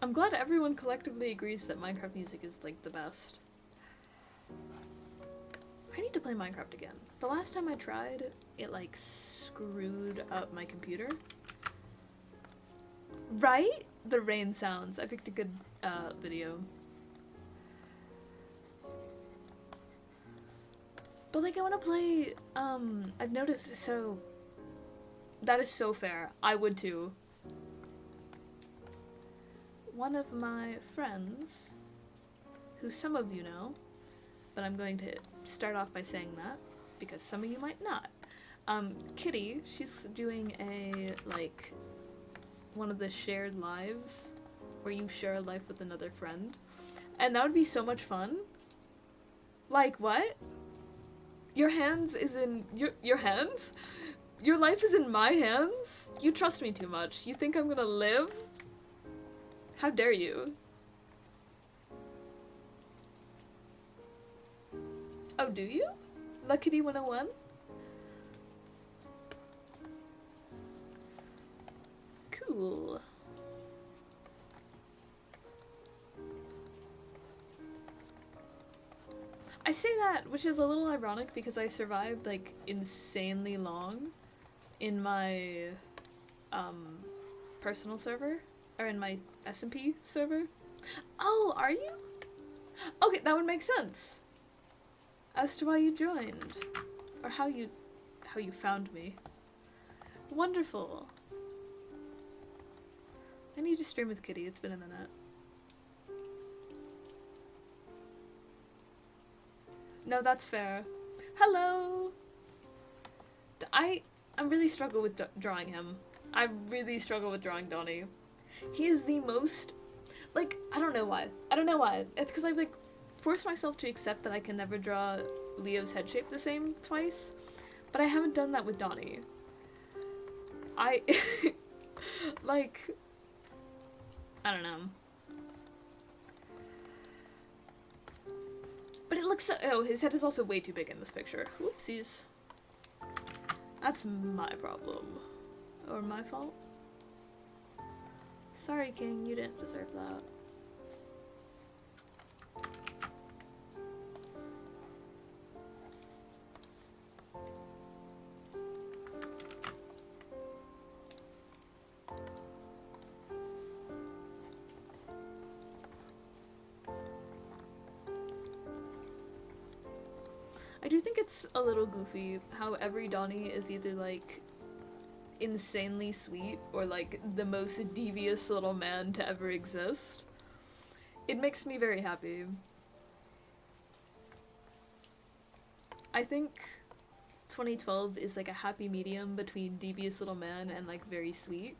I'm glad everyone collectively agrees that Minecraft music is like the best. I need to play Minecraft again. The last time I tried, it like screwed up my computer. Right? The rain sounds. I picked a good video. But like I want to play, I've noticed, so that is so fair. I would too. One of my friends, who some of you know, but I'm going to start off by saying that, because some of you might not. Kitty, she's doing a, like, one of the shared lives, where you share a life with another friend. And that would be so much fun. Like, what? Your hands is in, your hands? Your life is in my hands? You trust me too much. You think I'm gonna live? How dare you? Oh, do you? Luckity 101? Cool. I say that, which is a little ironic because I survived like insanely long in my personal server, or in my SMP server, Oh, are you? Okay, that would make sense. As to why you joined. Or how you found me. Wonderful. I need to stream with Kitty, it's been a minute. No, that's fair. Hello! I really struggle with drawing him. I really struggle with drawing Donnie. He is the most, like, I don't know why. It's because I've, like, forced myself to accept that I can never draw Leo's head shape the same twice, but I haven't done that with Donnie. Like, I don't know. But it looks so, oh, his head is also way too big in this picture. Whoopsies. That's my problem. Or my fault. Sorry, King, you didn't deserve that. I do think it's a little goofy how every Donnie is either like insanely sweet or like the most devious little man to ever exist. It makes me very happy. I think 2012 is like a happy medium between devious little man and like very sweet.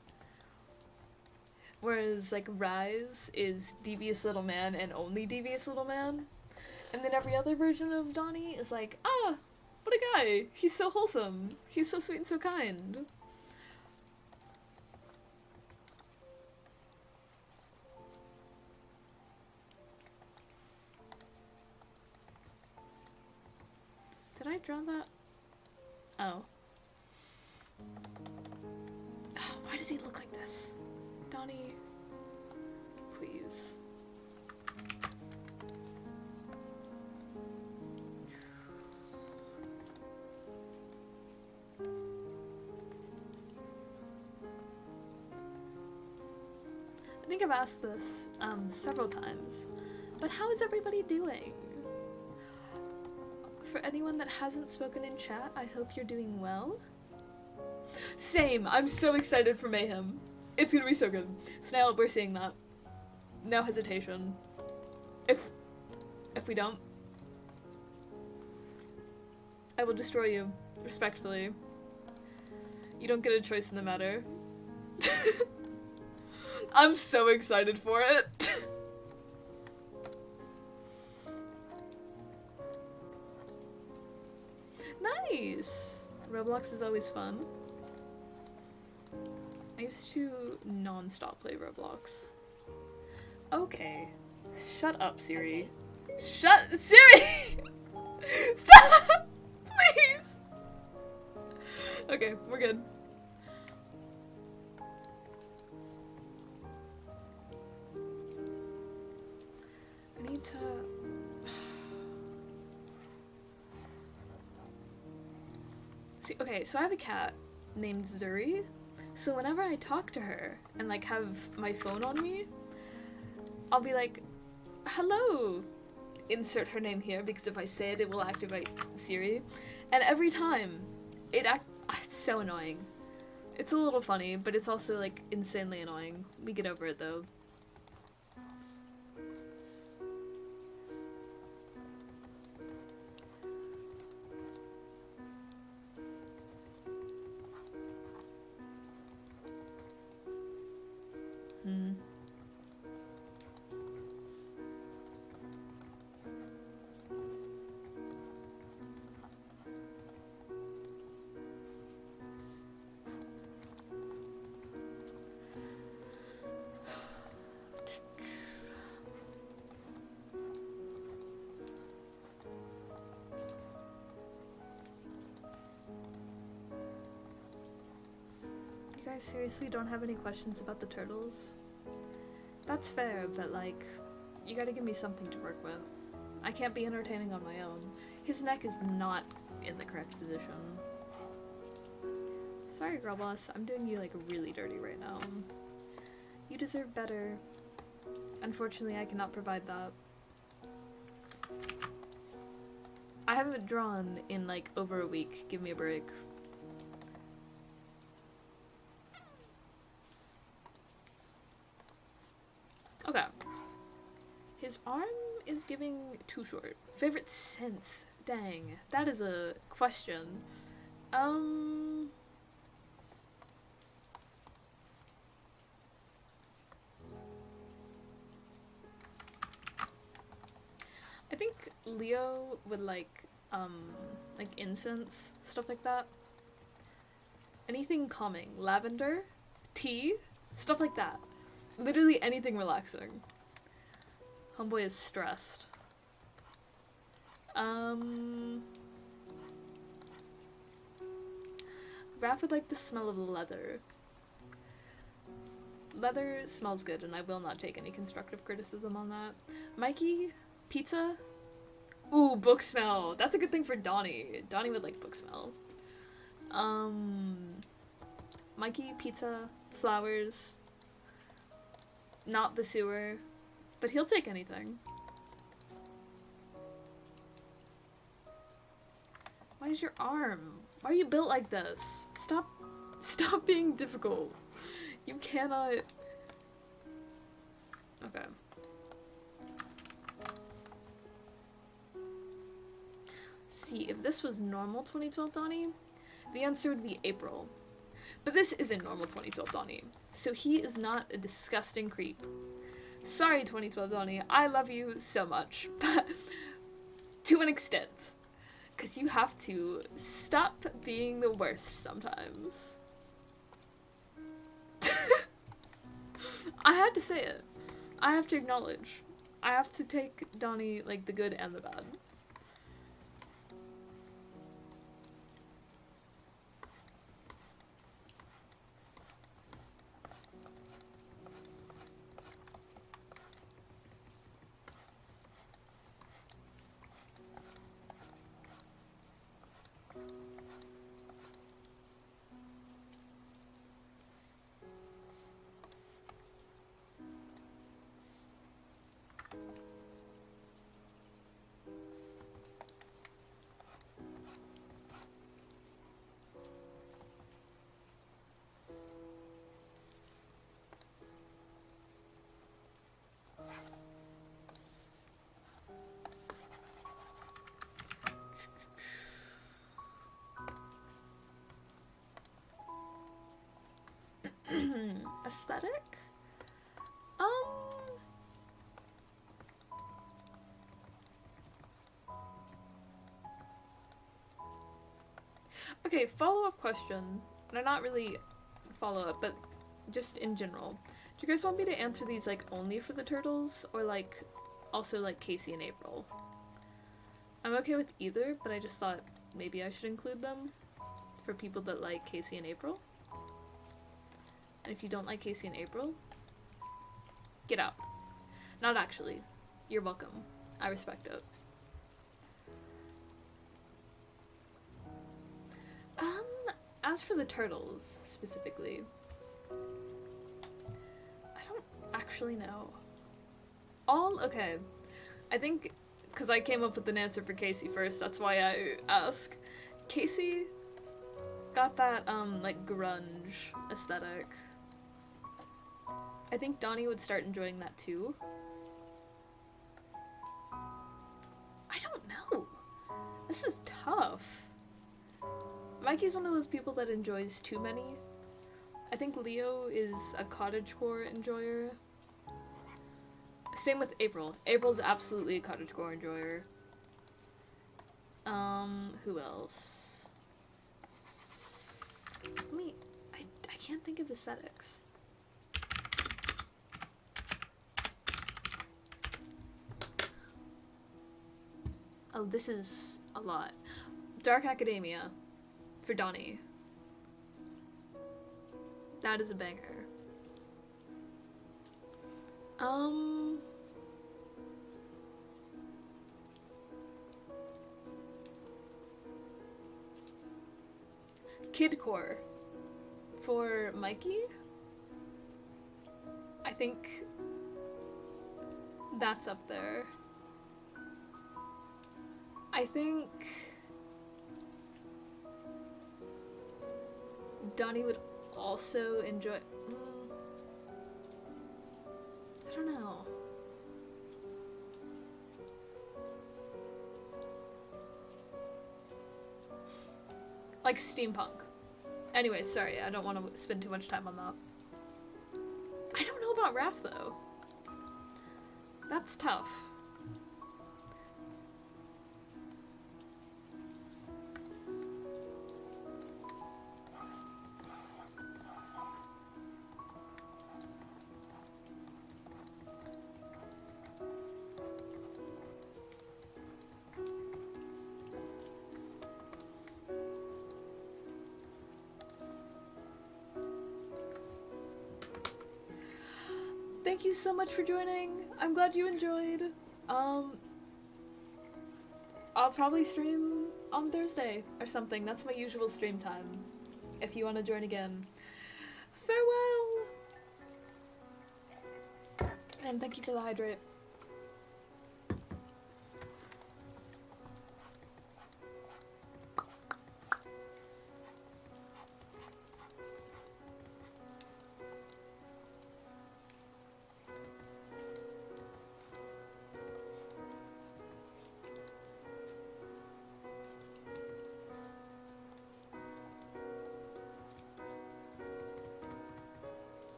Whereas like Rise is devious little man and only devious little man. And then every other version of Donnie is like, ah, what a guy. He's so wholesome. He's so sweet and so kind. Did I draw that? Oh. Oh, why does he look like this? Donnie, please. I think I've asked this several times, but how is everybody doing? For anyone that hasn't spoken in chat, I hope you're doing well. Same! I'm so excited for Mayhem. It's gonna be so good. Snail, we're seeing that. No hesitation. If we don't, I will destroy you, respectfully. You don't get a choice in the matter. I'm so excited for it. Nice! Roblox is always fun. I used to non-stop play Roblox. Okay. Shut up, Siri. Siri! Stop! Please! Okay, we're good. I need to... See, okay, so I have a cat named Zuri. So whenever I talk to her and like have my phone on me, I'll be like, hello, insert her name here, because if I say it, it will activate Siri. And every time, it's so annoying. It's a little funny, but it's also like insanely annoying. We get over it though. You guys seriously don't have any questions about the turtles? That's fair, but like, you gotta give me something to work with. I can't be entertaining on my own. His neck is not in the correct position. Sorry, girl boss, I'm doing you like really dirty right now. You deserve better. Unfortunately, I cannot provide that. I haven't drawn in like over a week. Give me a break. Okay. His arm is giving too short. Favorite scent? Dang, that is a question. I think Leo would like incense, stuff like that. Anything calming. Lavender, tea, stuff like that. Literally anything relaxing. Homeboy is stressed. Raph would like the smell of leather. Leather smells good, and I will not take any constructive criticism on that. Mikey, pizza. Ooh, book smell. That's a good thing for Donnie. Donnie would like book smell. Mikey, pizza, flowers. Not the sewer, but he'll take anything. Why is your arm? Why are you built like this? Stop being difficult. You cannot. Okay. See, if this was normal 2012 Donnie, the answer would be April. But this isn't normal 2012 Donnie, so he is not a disgusting creep. Sorry, 2012 Donnie, I love you so much, but to an extent. Because you have to stop being the worst sometimes. I had to say it. I have to acknowledge. I have to take Donnie, like, the good and the bad. Aesthetic? Okay, follow-up question. No, not really follow-up, but just in general. Do you guys want me to answer these, like, only for the turtles, or, like, also, like, Casey and April? I'm okay with either, but I just thought maybe I should include them for people that like Casey and April. And if you don't like Casey and April, get out. Not actually. You're welcome. I respect it. As for the turtles, specifically, I don't actually know. Okay. I think, because I came up with an answer for Casey first, that's why I ask. Casey got that, like, grunge aesthetic. I think Donnie would start enjoying that too. I don't know. This is tough. Mikey's one of those people that enjoys too many. I think Leo is a cottagecore enjoyer. Same with April. April's absolutely a cottagecore enjoyer. Who else? I can't think of aesthetics. Oh, this is a lot. Dark Academia for Donnie. That is a banger. Kidcore for Mikey. I think That's up there. I think Donnie would also enjoy. I don't know. Like steampunk. Anyway, sorry, I don't want to spend too much time on that. I don't know about Raph though. That's tough. Thank you so much for joining. I'm glad you enjoyed. I'll probably stream on Thursday or something. That's my usual stream time. If you want to join again. Farewell! And thank you for the hydrate.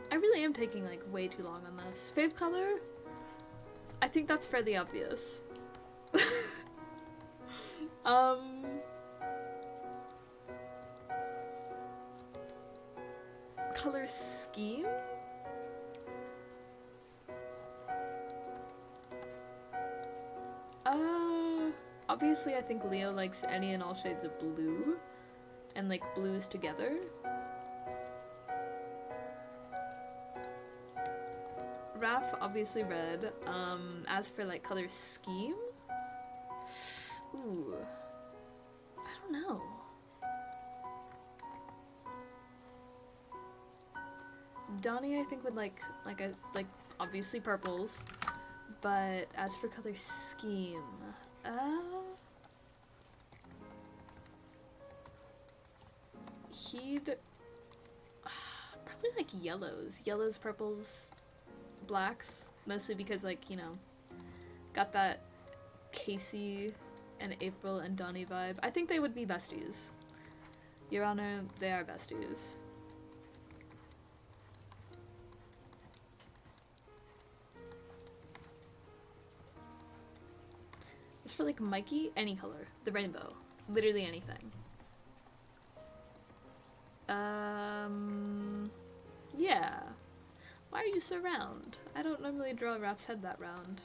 I really am taking like way too long on this. Fave color? I think that's fairly obvious. Color scheme? Obviously I think Leo likes any and all shades of blue and like blues together. Raph, obviously red. As for like color scheme? Ooh. I don't know. Donnie I think would like obviously purples. But as for color scheme, he'd probably like yellows. Yellows, purples, blacks, mostly because like, you know, got that Casey and April and Donnie vibe. I think they would be besties. Your Honor, they are besties. As for like Mikey, any color. The rainbow. Literally anything. Yeah. Why are you so round? I don't normally draw Raph's head that round.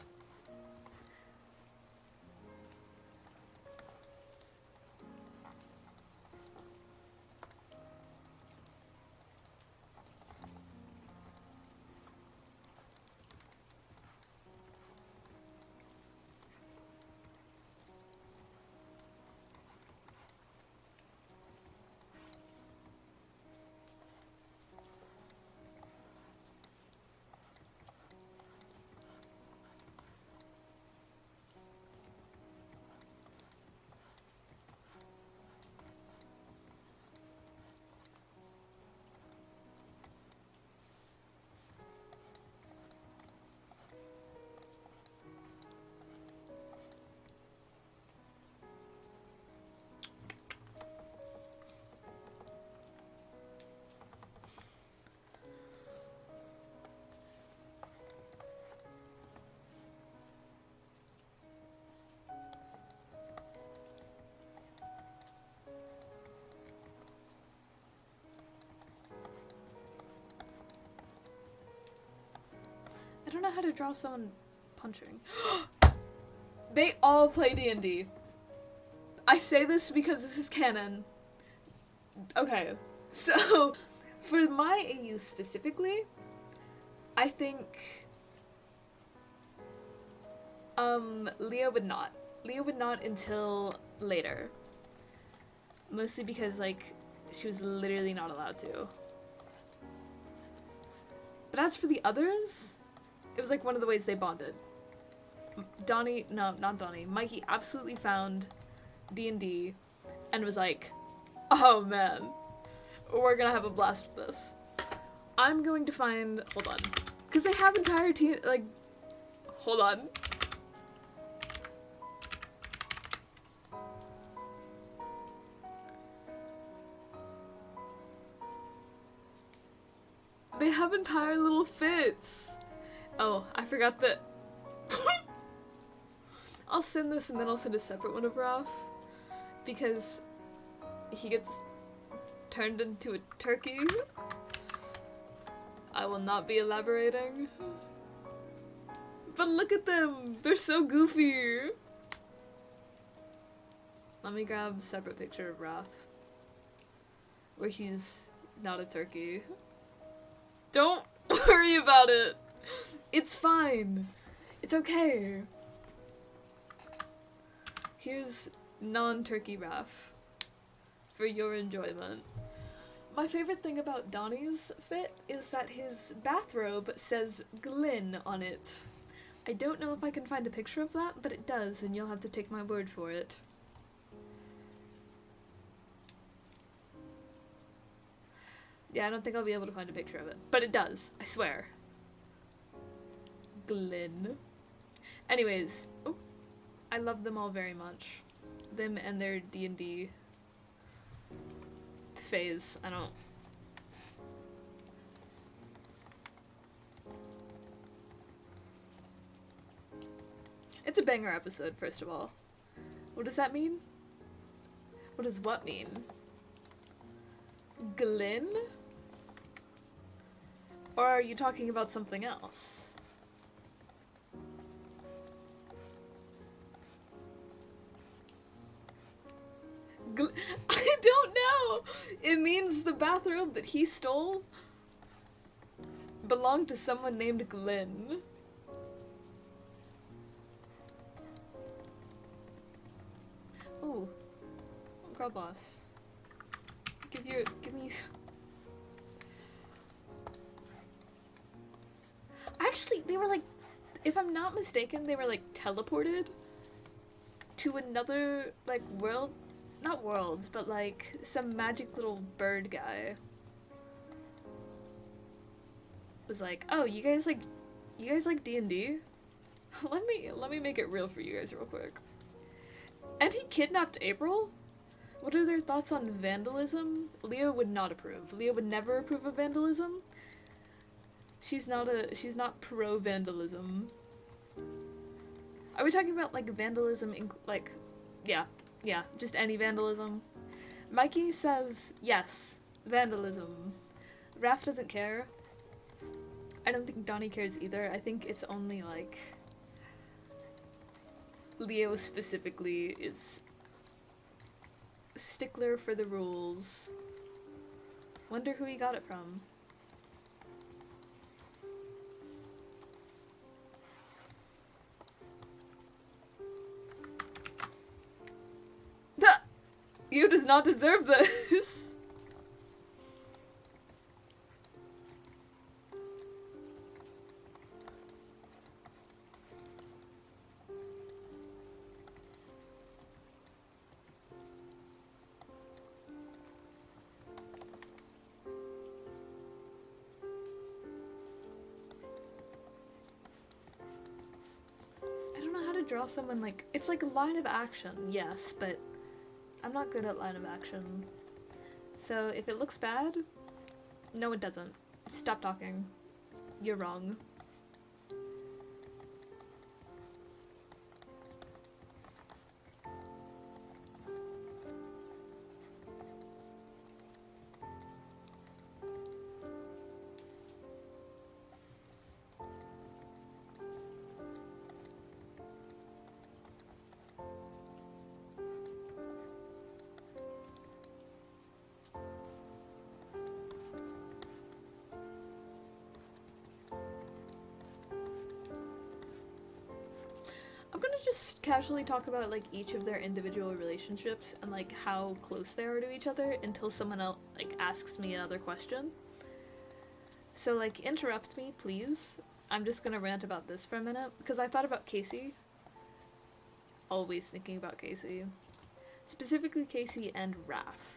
know how to draw someone punching. They all play D&D. I say this because this is canon. Okay, so for my AU specifically, I think Leah would not. Leah would not until later. Mostly because, like, she was literally not allowed to. But as for the others, it was like one of the ways they bonded. Donnie, no, not Donnie. Mikey absolutely found D&D and was like, oh man, we're gonna have a blast with this. I'm going to find, hold on, because they have entire hold on. They have entire little fits. Oh, I forgot that. I'll send this and then I'll send a separate one of Raph. Because he gets turned into a turkey. I will not be elaborating. But look at them! They're so goofy! Let me grab a separate picture of Raph. Where he's not a turkey. Don't worry about it! It's fine! It's okay! Here's non-turkey Raph. For your enjoyment. My favorite thing about Donnie's fit is that his bathrobe says Glyn on it. I don't know if I can find a picture of that, but it does, and you'll have to take my word for it. Yeah, I don't think I'll be able to find a picture of it, but it does, I swear. Glyn. Anyways, oh, I love them all very much. Them and their D&D phase. I don't. It's a banger episode, first of all. What does that mean? What does what mean? Glyn? Or are you talking about something else? I don't know! It means the bathrobe that he stole belonged to someone named Glyn. Ooh. Girl boss. Give me... Actually, they were like, if I'm not mistaken, they were like teleported to another, like, world. Not worlds, but like some magic little bird guy was like, "Oh, you guys like D&D? let me make it real for you guys real quick." And he kidnapped April? What are their thoughts on vandalism? Leah would not approve. Leah would never approve of vandalism. She's not pro vandalism. Are we talking about like vandalism in like yeah, just any vandalism. Mikey says, yes, vandalism. Raph doesn't care. I don't think Donnie cares either. I think it's only, like, Leo specifically is stickler for the rules. Wonder who he got it from. You does not deserve this. I don't know how to draw someone like, it's like a line of action, yes, but I'm not good at line of action. So if it looks bad, no it doesn't. Stop talking. You're wrong. just casually talk about, like, each of their individual relationships and, like, how close they are to each other until someone else, like, asks me another question. So, like, interrupt me, please. I'm just gonna rant about this for a minute, because I thought about Casey. Always thinking about Casey. Specifically Casey and Raph.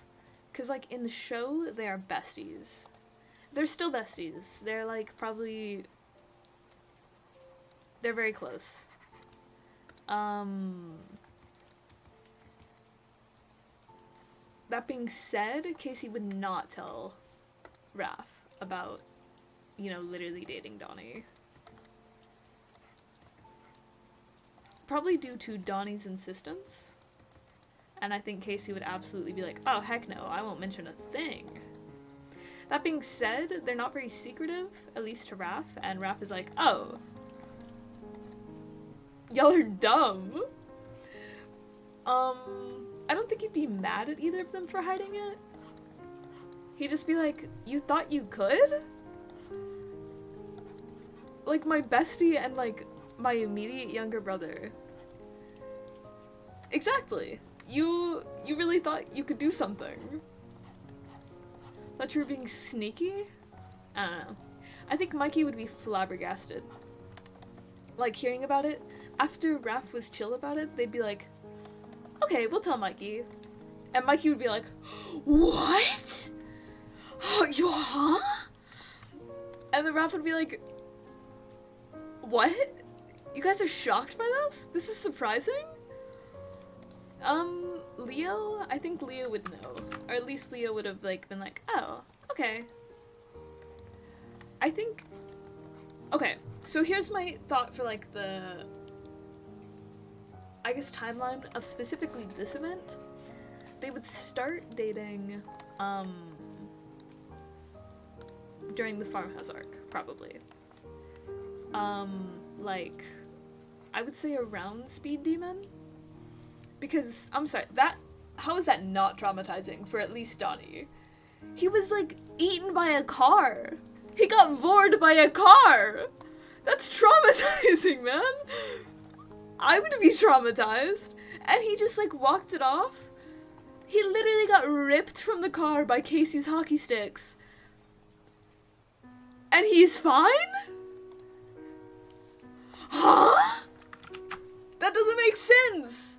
Because, like, in the show, they are besties. They're still besties. They're, like, probably... They're very close. That being said, Casey would not tell Raph about, you know, literally dating Donnie. Probably due to Donnie's insistence. And I think Casey would absolutely be like, oh, heck no, I won't mention a thing. That being said, they're not very secretive, at least to Raph, and Raph is like, oh, y'all are dumb. I don't think he'd be mad at either of them for hiding it. He'd just be like, you thought you could? Like, my bestie and, like, my immediate younger brother. Exactly. You really thought you could do something. Thought you were being sneaky? I don't know. I think Mikey would be flabbergasted. Like, hearing about it, after Raph was chill about it, they'd be like, okay, we'll tell Mikey. And Mikey would be like, what? You, huh? And then Raph would be like, what? You guys are shocked by this? This is surprising? Leo? I think Leo would know. Or at least Leo would have, like, been like, oh, okay. I think... Okay, so here's my thought for, like, the... I guess timeline of specifically this event. They would start dating, during the farmhouse arc, probably. Like, I would say around Speed Demon? Because, I'm sorry, how is that not traumatizing for at least Donnie? He was, like, eaten by a car! He got vored by a car! That's traumatizing, man! I would be traumatized! And he just, like, walked it off? He literally got ripped from the car by Casey's hockey sticks. And he's fine? Huh? That doesn't make sense!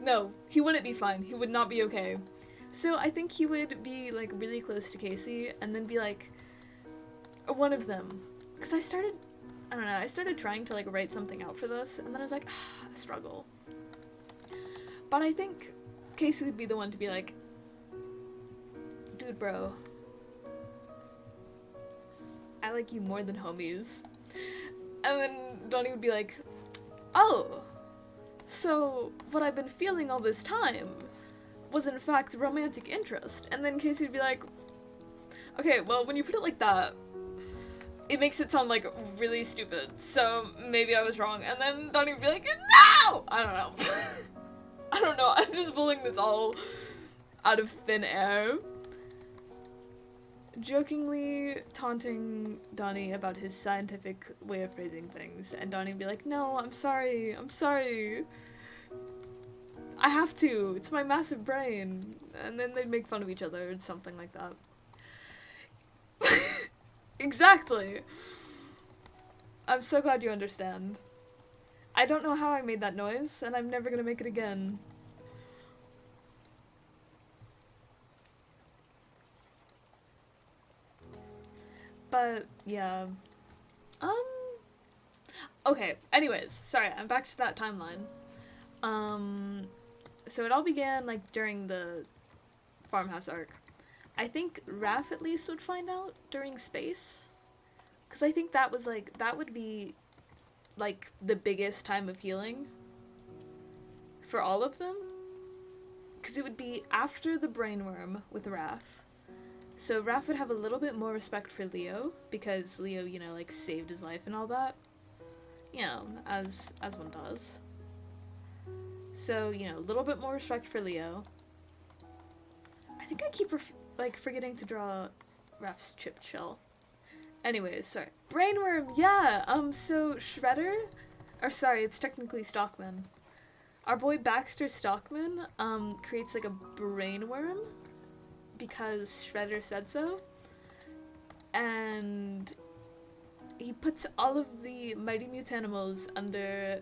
No, he wouldn't be fine. He would not be okay. So I think he would be, like, really close to Casey and then be, like, one of them. Because I started trying to, like, write something out for this, and then I was like, struggle. But I think Casey would be the one to be like, dude, bro, I like you more than homies. And then Donnie would be like, oh, so what I've been feeling all this time was in fact romantic interest. And then Casey would be like, okay, well, when you put it like that, it makes it sound like really stupid, so maybe I was wrong. And then Donnie would be like, no! I don't know. I don't know, I'm just pulling this all out of thin air. Jokingly taunting Donnie about his scientific way of phrasing things, and Donnie would be like, no, I'm sorry. I have to, it's my massive brain. And then they'd make fun of each other or something like that. Exactly. I'm so glad you understand. I don't know how I made that noise, and I'm never gonna make it again. But, yeah. Okay, anyways, sorry, I'm back to that timeline. So it all began, like, during the farmhouse arc. I think Raph at least would find out during space. Because I think that was, like, that would be, like, the biggest time of healing for all of them. Because it would be after the brainworm with Raph. So Raph would have a little bit more respect for Leo, because Leo, you know, like, saved his life and all that. You know, as one does. So, you know, a little bit more respect for Leo. I think I keep, forgetting to draw Raph's chipped shell. Anyways, sorry. Brainworm, yeah! So Shredder, or sorry, it's technically Stockman. Our boy Baxter Stockman creates like a brainworm because Shredder said so. And he puts all of the Mighty Mutanimals under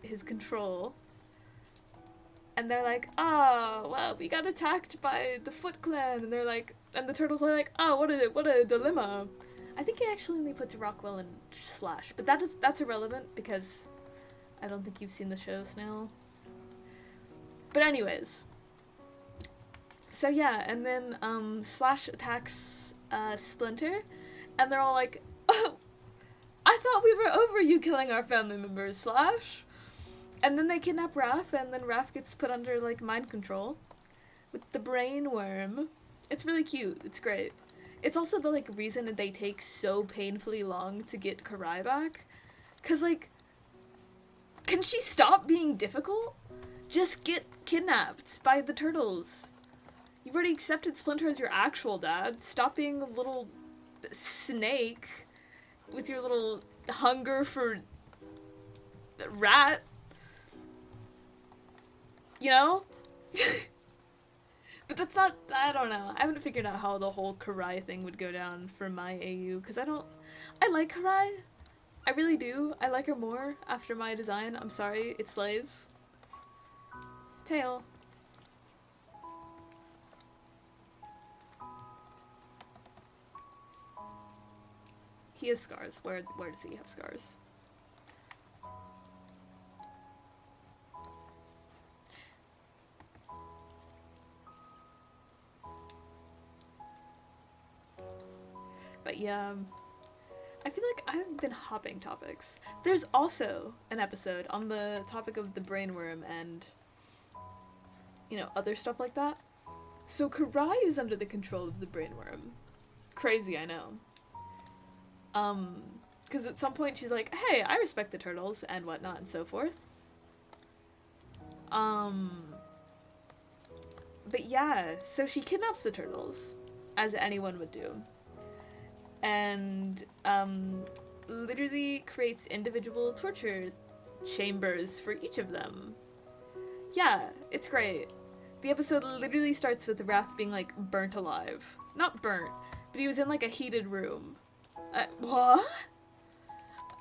his control. And they're like, oh, well, we got attacked by the Foot Clan. And they're like, and the turtles are like, oh, what a dilemma. I think he actually only puts Rockwell and Slash, but that's irrelevant because I don't think you've seen the show, Snail. But anyways, so yeah, and then Slash attacks Splinter, and they're all like, oh, I thought we were over you killing our family members, Slash. And then they kidnap Raph, and then Raph gets put under like mind control with the brain worm. It's really cute. It's great. It's also the like reason that they take so painfully long to get Karai back. 'Cause like, can she stop being difficult? Just get kidnapped by the turtles. You've already accepted Splinter as your actual dad. Stop being a little snake with your little hunger for rat. You know? But that's not, I don't know. I haven't figured out how the whole Karai thing would go down for my AU, because I like Karai. I really do. I like her more after my design. I'm sorry, it slays. Tail. He has scars. Where does he have scars? But yeah, I feel like I've been hopping topics. There's also an episode on the topic of the brainworm and, you know, other stuff like that. So Karai is under the control of the brainworm. Crazy, I know. Because at some point she's like, hey, I respect the turtles and whatnot and so forth. But yeah, so she kidnaps the turtles, as anyone would do. And literally creates individual torture chambers for each of them. Yeah, it's great. The episode literally starts with Raph being like burnt alive. Not burnt, but he was in like a heated room. What?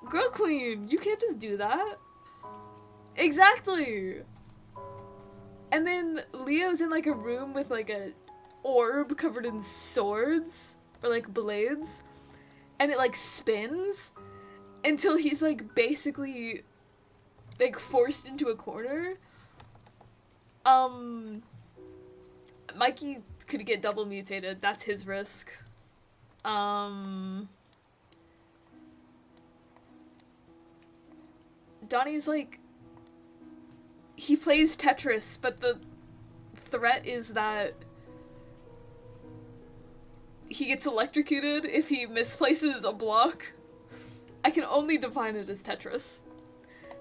Girl Queen, you can't just do that. Exactly. And then Leo's in like a room with like a orb covered in swords or like blades. And it like spins until he's like basically like forced into a corner. Mikey could get double mutated. That's his risk. Donnie's like, he plays Tetris, but the threat is that he gets electrocuted if he misplaces a block. I can only define it as Tetris.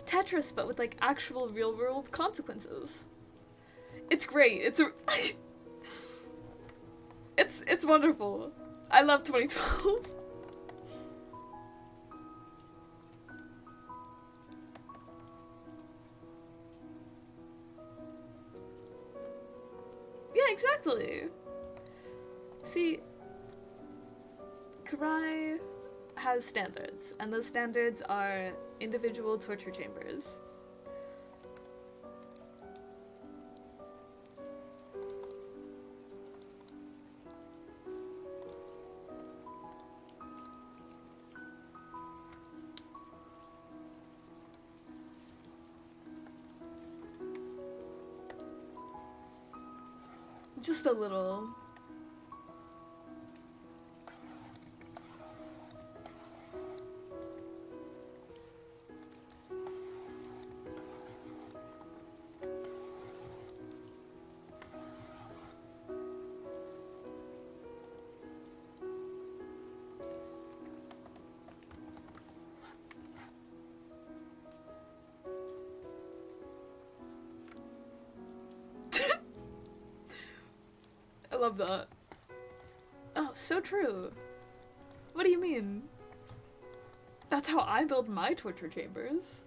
Tetris, but with like actual real world consequences. It's great. It's wonderful. I love 2012. Yeah, exactly. See, Karai has standards, and those standards are individual torture chambers. Just a little. I love that. Oh, so true. What do you mean? That's how I build my torture chambers.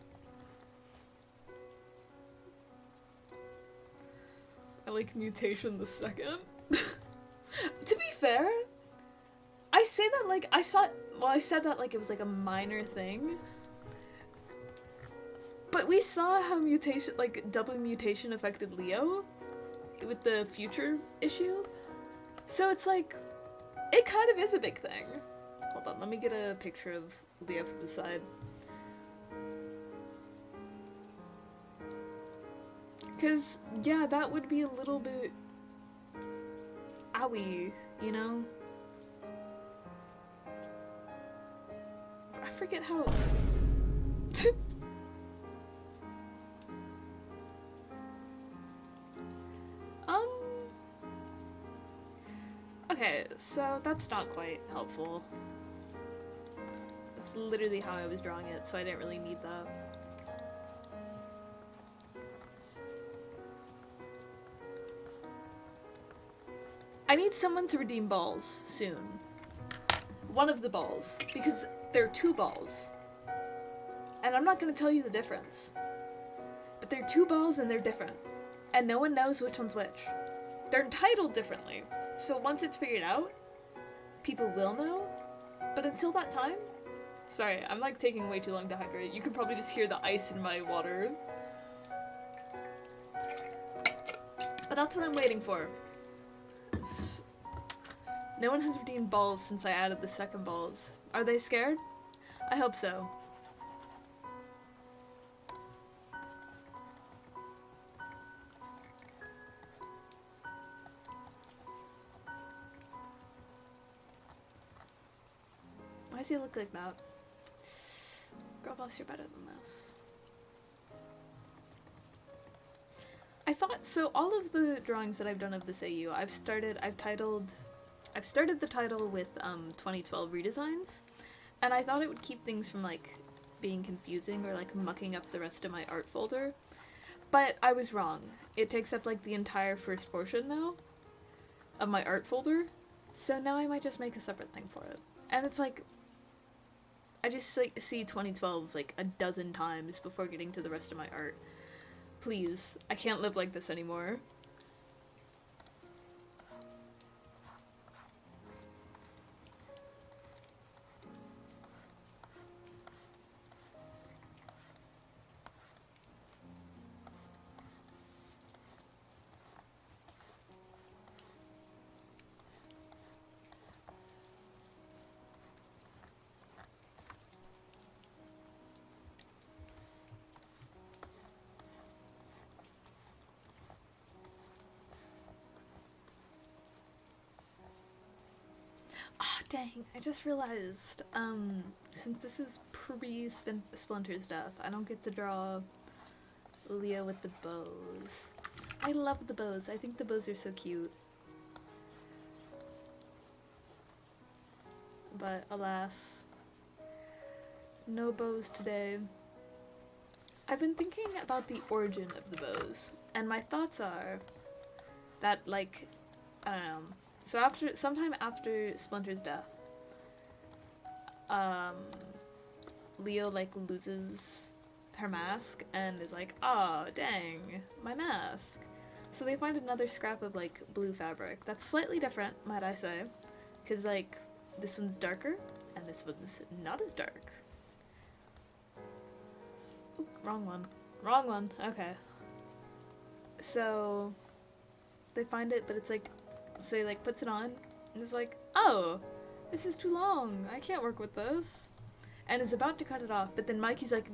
like mutation the second. To be fair, I say that like I said that like it was like a minor thing. But we saw how mutation, like double mutation affected Leo with the future issue. So it's like, it kind of is a big thing. Hold on, let me get a picture of Leo from the side. Because, yeah, that would be a little bit owie, you know? I forget how... Okay, so that's not quite helpful. That's literally how I was drawing it, so I didn't really need that. I need someone to redeem balls soon. One of the balls, because there are 2 balls. And I'm not gonna tell you the difference. But there are 2 balls and they're different. And no one knows which one's which. They're entitled differently. So once it's figured out, people will know. But until that time... Sorry, I'm like taking way too long to hydrate. You can probably just hear the ice in my water. But that's what I'm waiting for. No one has redeemed balls since I added the second balls. Are they scared? I hope so. Why does he look like that? Girl boss, you're better than this. I thought, so all of the drawings that I've done of this AU, I've started the title with 2012 redesigns, and I thought it would keep things from like being confusing or like mucking up the rest of my art folder, but I was wrong. It takes up like the entire first portion now of my art folder, so now I might just make a separate thing for it. And it's like, I just like see 2012 like a dozen times before getting to the rest of my art. Please, I can't live like this anymore. Ah, dang, I just realized, since this is pre-Splinter's death, I don't get to draw Leo with the bows. I love the bows. I think the bows are so cute. But alas, no bows today. I've been thinking about the origin of the bows, and my thoughts are that, like, I don't know. So sometime after Splinter's death, Leo like loses her mask and is like, "Oh, dang, my mask." So they find another scrap of like blue fabric that's slightly different, might I say, because like this one's darker and this one's not as dark. Oop, wrong one. Wrong one. Okay. So they find it, but it's like, so he like puts it on and is like, "Oh, this is too long. I can't work with this." And is about to cut it off, but then Mikey's like,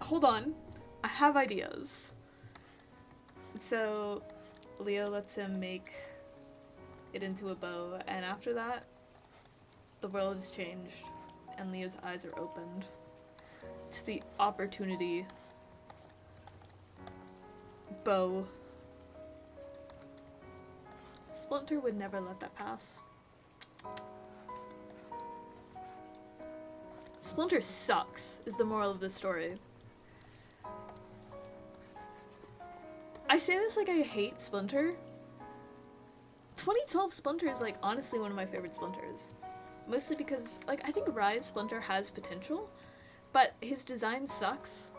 hold on. I have ideas. So Leo lets him make it into a bow, and after that, the world has changed, and Leo's eyes are opened to the opportunity bow. Splinter would never let that pass. Splinter sucks, is the moral of this story. I say this like I hate Splinter. 2012 Splinter is like honestly one of my favorite Splinters. Mostly because, like, I think Rise Splinter has potential, but his design sucks.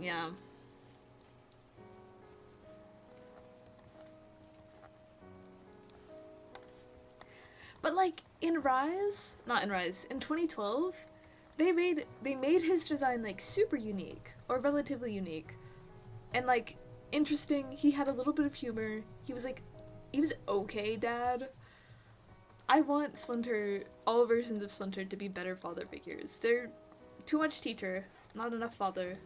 Yeah. But like in Rise, not in Rise, in 2012, they made his design like super unique or relatively unique. And like interesting, he had a little bit of humor. He was okay, dad. I want Splinter, all versions of Splinter, to be better father figures. They're too much teacher, not enough father.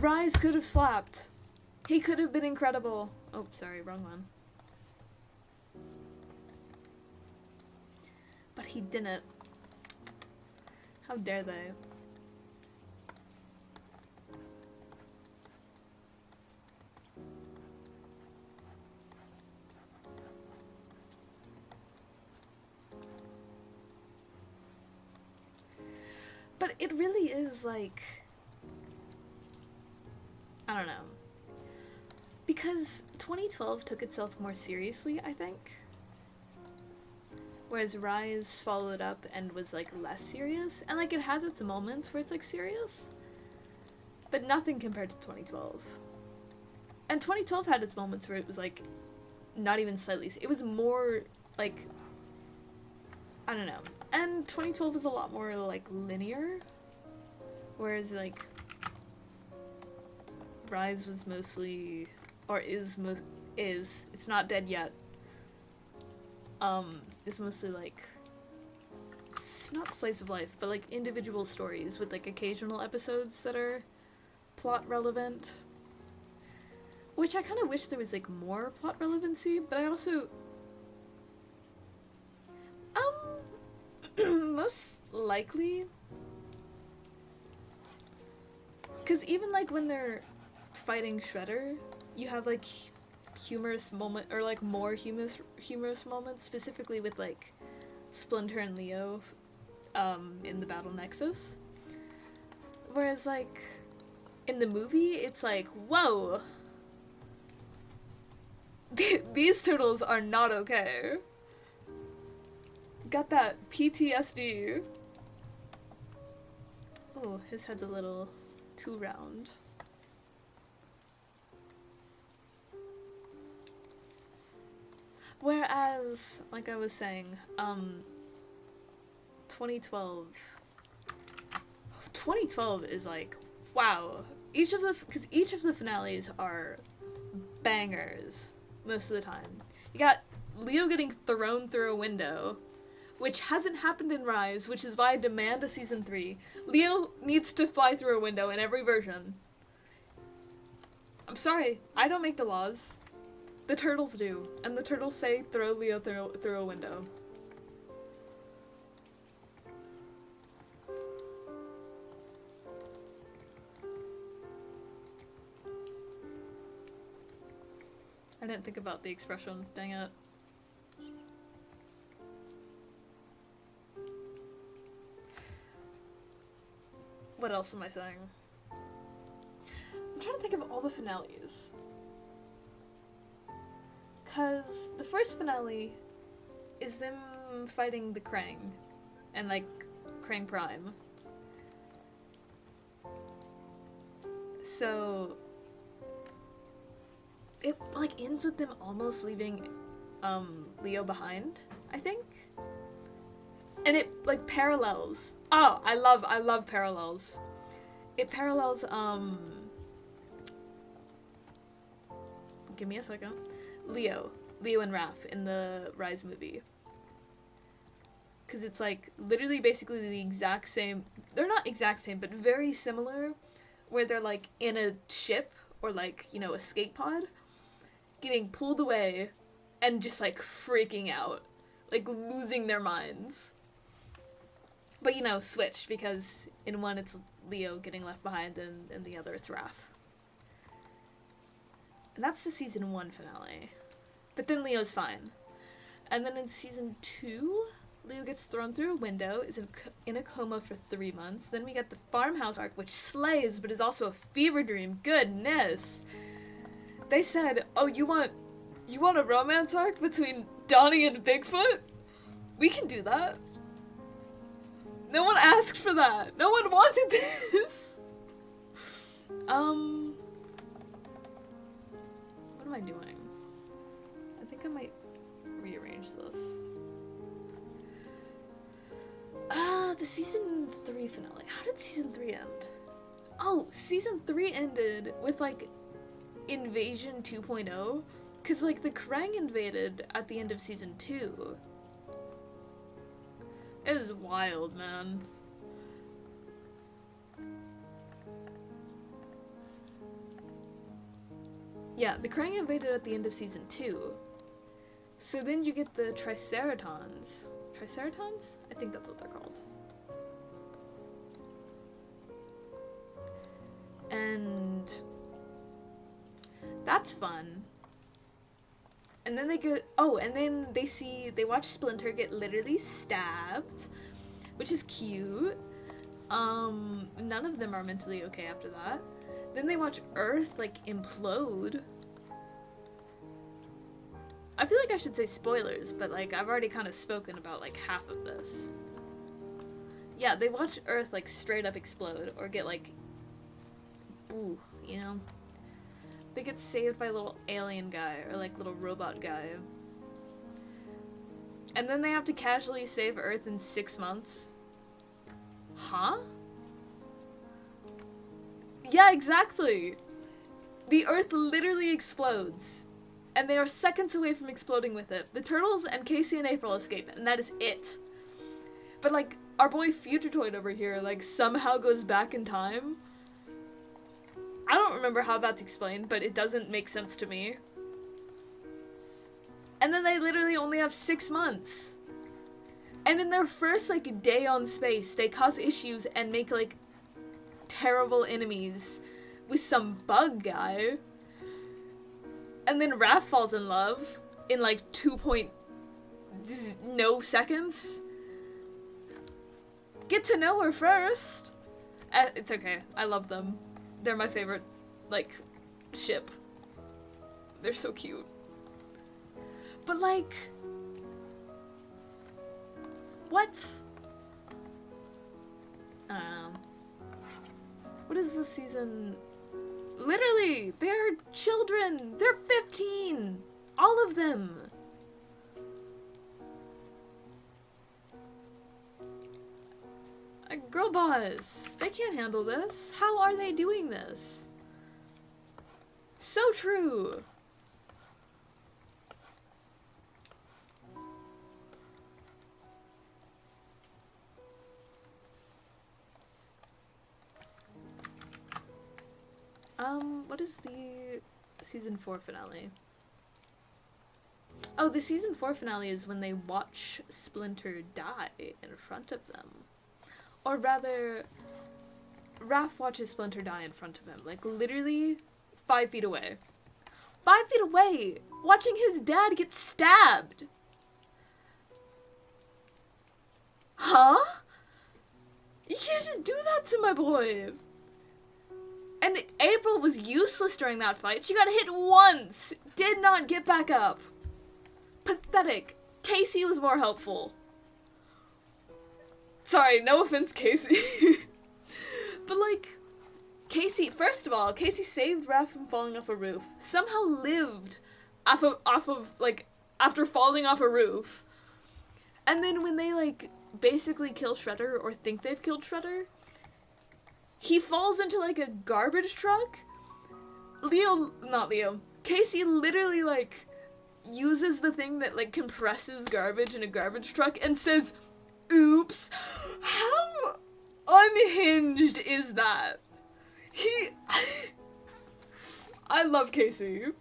Rise could have slapped. He could have been incredible. Oh, sorry, wrong one. But he didn't. How dare they? But it really is like, I don't know. Because 2012 took itself more seriously, I think. Whereas Rise followed up and was like less serious. And like it has its moments where it's like serious. But nothing compared to 2012. And 2012 had its moments where it was like not even slightly. It was more like, I don't know. And 2012 is a lot more like linear. Whereas like Rise was mostly, or is it's not dead yet. It's mostly like, it's not slice of life, but like individual stories with like occasional episodes that are plot relevant. Which I kind of wish there was like more plot relevancy, but I also most likely, because even like when they're fighting Shredder, you have like humorous moment, or like more humorous moments, specifically with like Splinter and Leo in the Battle Nexus. Whereas like in the movie, it's like, whoa, these turtles are not okay. Got that PTSD. Oh, his head's a little too round. Whereas, like I was saying, 2012 is like, wow. Each of the finales are bangers most of the time. You got Leo getting thrown through a window, which hasn't happened in Rise, which is why I demand a season 3. Leo needs to fly through a window in every version. I'm sorry, I don't make the laws. The turtles do, and the turtles say throw Leo through a window. I didn't think about the expression, dang it. What else am I saying? I'm trying to think of all the finales. Because the first finale is them fighting the Krang. And, like, Krang Prime. So it, like, ends with them almost leaving, Leo behind, I think? And it, like, parallels. Oh, I love parallels. It parallels, give me a second. Leo and Raph in the Rise movie. Because it's, like, literally basically the exact same. They're not exact same, but very similar. Where they're, like, in a ship or, like, you know, escape pod. Getting pulled away and just, like, freaking out. Like, losing their minds. But, you know, switched, because in one it's Leo getting left behind and in the other it's Raph. And that's the season 1 finale. But then Leo's fine. And then in season 2, Leo gets thrown through a window, is in a coma for 3 months. Then we get the farmhouse arc, which slays, but is also a fever dream. Goodness! They said, oh, you want a romance arc between Donnie and Bigfoot? We can do that. No one asked for that. No one wanted this. What am I doing? I think I might rearrange this. The season 3 finale. How did season 3 end? Oh, season 3 ended with, like, Invasion 2.0. Because, like, the Krang invaded at the end of season 2. It is wild, man. Yeah, the Krang invaded at the end of season 2. So then you get the Triceratons. Triceratons? I think that's what they're called. And that's fun. And then they go, and then they watch Splinter get literally stabbed, which is cute. None of them are mentally okay after that. Then they watch Earth, like, implode. I feel like I should say spoilers, but, like, I've already kind of spoken about, like, half of this. Yeah, they watch Earth, like, straight up explode, or get, like, boo, you know? They get saved by a little alien guy, or, like, little robot guy. And then they have to casually save Earth in 6 months. Huh? Yeah, exactly! The Earth literally explodes. And they are seconds away from exploding with it. The Turtles and Casey and April escape, and that is it. But, like, our boy Futuretoid over here, like, somehow goes back in time. I don't remember how that's explained, but it doesn't make sense to me. And then they literally only have 6 months. And in their first, like, day on space, they cause issues and make, like, terrible enemies with some bug guy. And then Raph falls in love in, like, 2.0 seconds. Get to know her first. It's okay. I love them. They're my favorite, like, ship. They're so cute. But, like, what? I don't know. What is this season? Literally, they're children. They're 15. All of them. Girl boss, they can't handle this. How are they doing this? So true. What is the season 4 finale? Oh, the season 4 finale is when they watch Splinter die in front of them. Or rather, Raph watches Splinter die in front of him. Like, literally 5 feet away. 5 feet away! Watching his dad get stabbed! Huh? You can't just do that to my boy! And April was useless during that fight. She got hit once! Did not get back up. Pathetic. Casey was more helpful. Sorry, no offense, Casey. But, like, Casey, first of all, Casey saved Raph from falling off a roof. Somehow lived off of, like, after falling off a roof. And then when they, like, basically kill Shredder or think they've killed Shredder, he falls into, like, a garbage truck. Casey literally, like, uses the thing that, like, compresses garbage in a garbage truck and says, "Oops." How unhinged is that? I love Casey.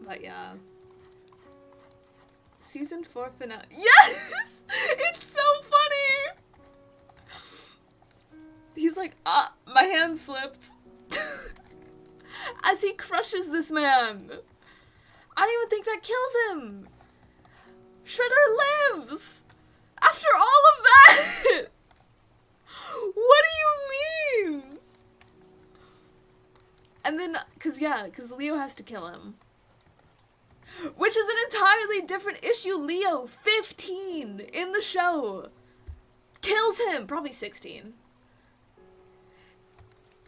But yeah. Season 4 finale. Yes! It's so funny! He's like, my hand slipped. As he crushes this man. I don't even think that kills him. Shredder lives! After all of that! What do you mean? And then, cause Leo has to kill him. Which is an entirely different issue. Leo, 15 in the show, kills him. Probably 16.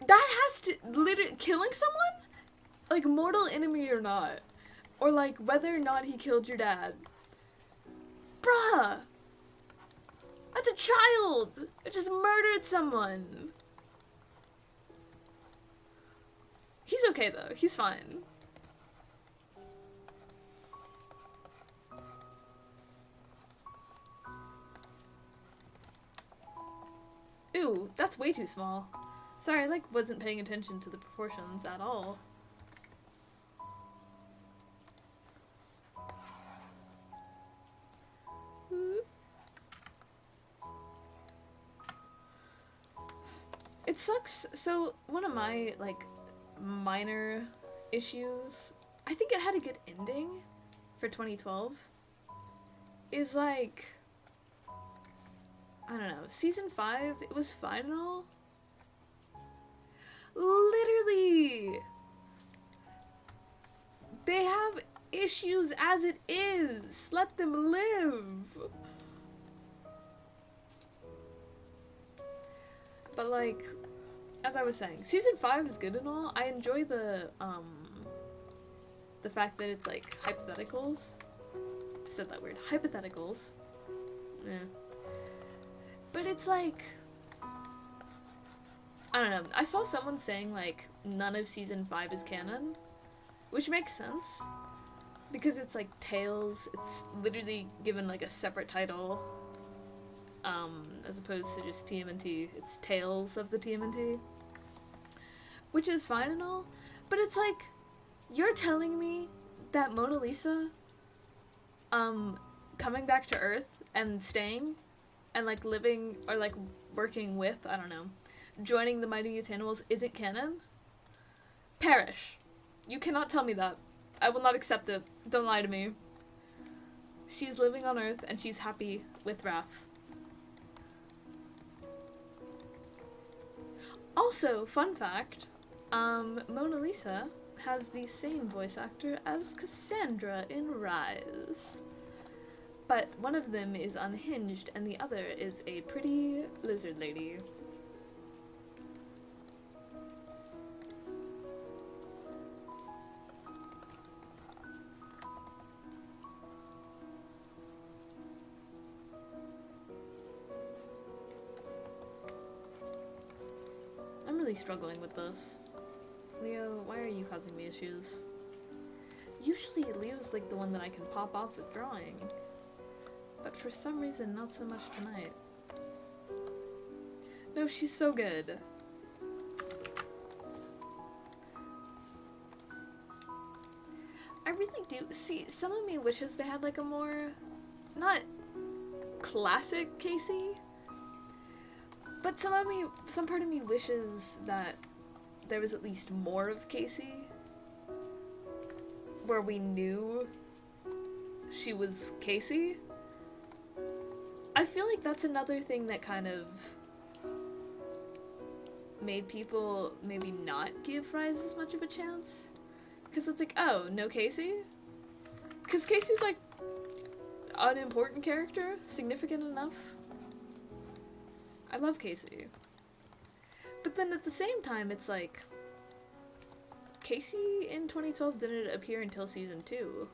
That has to, literally, killing someone? Like, mortal enemy or not. Or, like, whether or not he killed your dad. Bruh! That's a child! It just murdered someone. He's okay, though. He's fine. Ooh, that's way too small. Sorry, I, like, wasn't paying attention to the proportions at all. It sucks. So, one of my, like, minor issues, I think it had a good ending for 2012, is, like, I don't know, season 5, it was fine and all. Literally! They have issues as it is. Let them live. But, like, as I was saying, season 5 is good and all. I enjoy the fact that it's, like, hypotheticals. I said that weird. Hypotheticals. Yeah. But it's, like, I don't know. I saw someone saying, like, none of season 5 is canon. Which makes sense. Because it's, like, Tales. It's literally given, like, a separate title. As opposed to just TMNT. It's Tales of the TMNT. Which is fine and all. But it's like, you're telling me that Mona Lisa, coming back to Earth and staying and, like, living or, like, working with, I don't know, joining the Mighty Mutanimals isn't canon? Perish. You cannot tell me that. I will not accept it. Don't lie to me. She's living on Earth and she's happy with Raph. Also, fun fact, Mona Lisa has the same voice actor as Cassandra in Rise. But one of them is unhinged and the other is a pretty lizard lady. I'm really struggling with this. Leo, why are you causing me issues? Usually Leo's like the one that I can pop off with drawing. But for some reason, not so much tonight. No, she's so good. I really do. See, some of me wishes they had like a more, not classic Casey, but some part of me wishes that there was at least more of Casey, where we knew she was Casey. I feel like that's another thing that kind of made people maybe not give Rise as much of a chance. Because it's like, oh, no Casey? Because Casey's like an important character, significant enough. I love Casey. But then at the same time, it's like, Casey in 2012 didn't appear until season 2.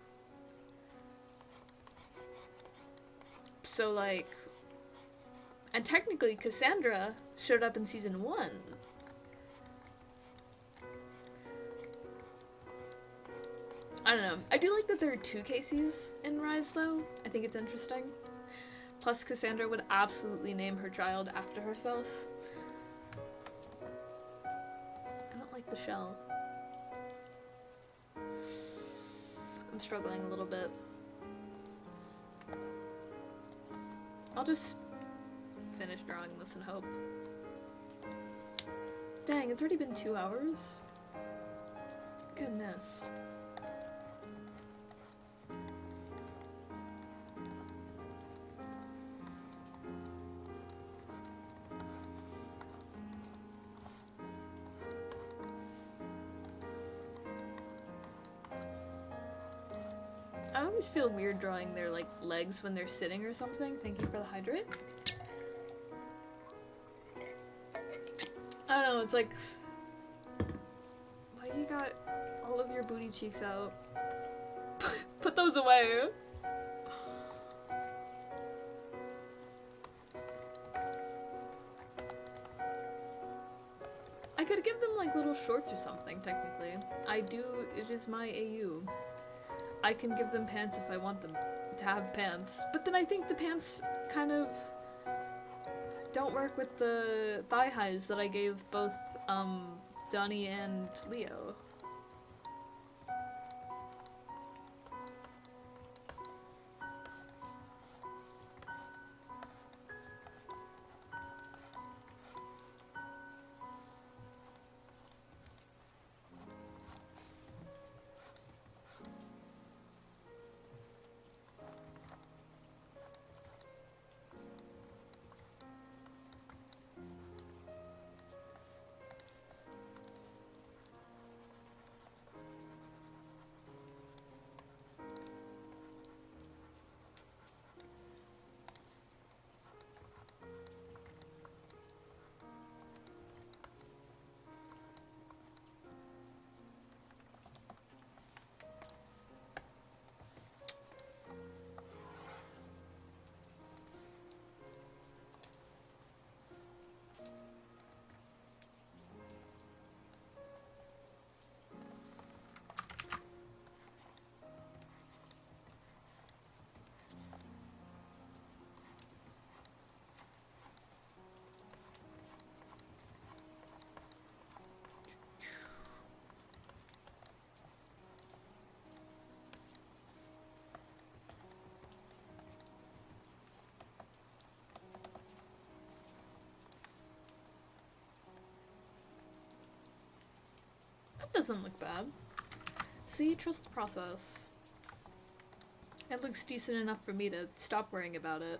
So like, and technically Cassandra showed up in season 1. I don't know. I do like that there are 2 Caseys in Rise though. I think it's interesting. Plus Cassandra would absolutely name her child after herself. I don't like the shell. I'm struggling a little bit. I'll just finish drawing this and hope. Dang, it's already been 2 hours? Goodness. always feel weird drawing their, like, legs when they're sitting or something. Thank you for the hydrate. I don't know, it's like... Why you got all of your booty cheeks out? Put those away! I could give them, like, little shorts or something, technically. It is my AU. I can give them pants if I want them to have pants. But then I think the pants kind of don't work with the thigh highs that I gave both, Donnie and Leo. That doesn't look bad. See, trust the process. It looks decent enough for me to stop worrying about it.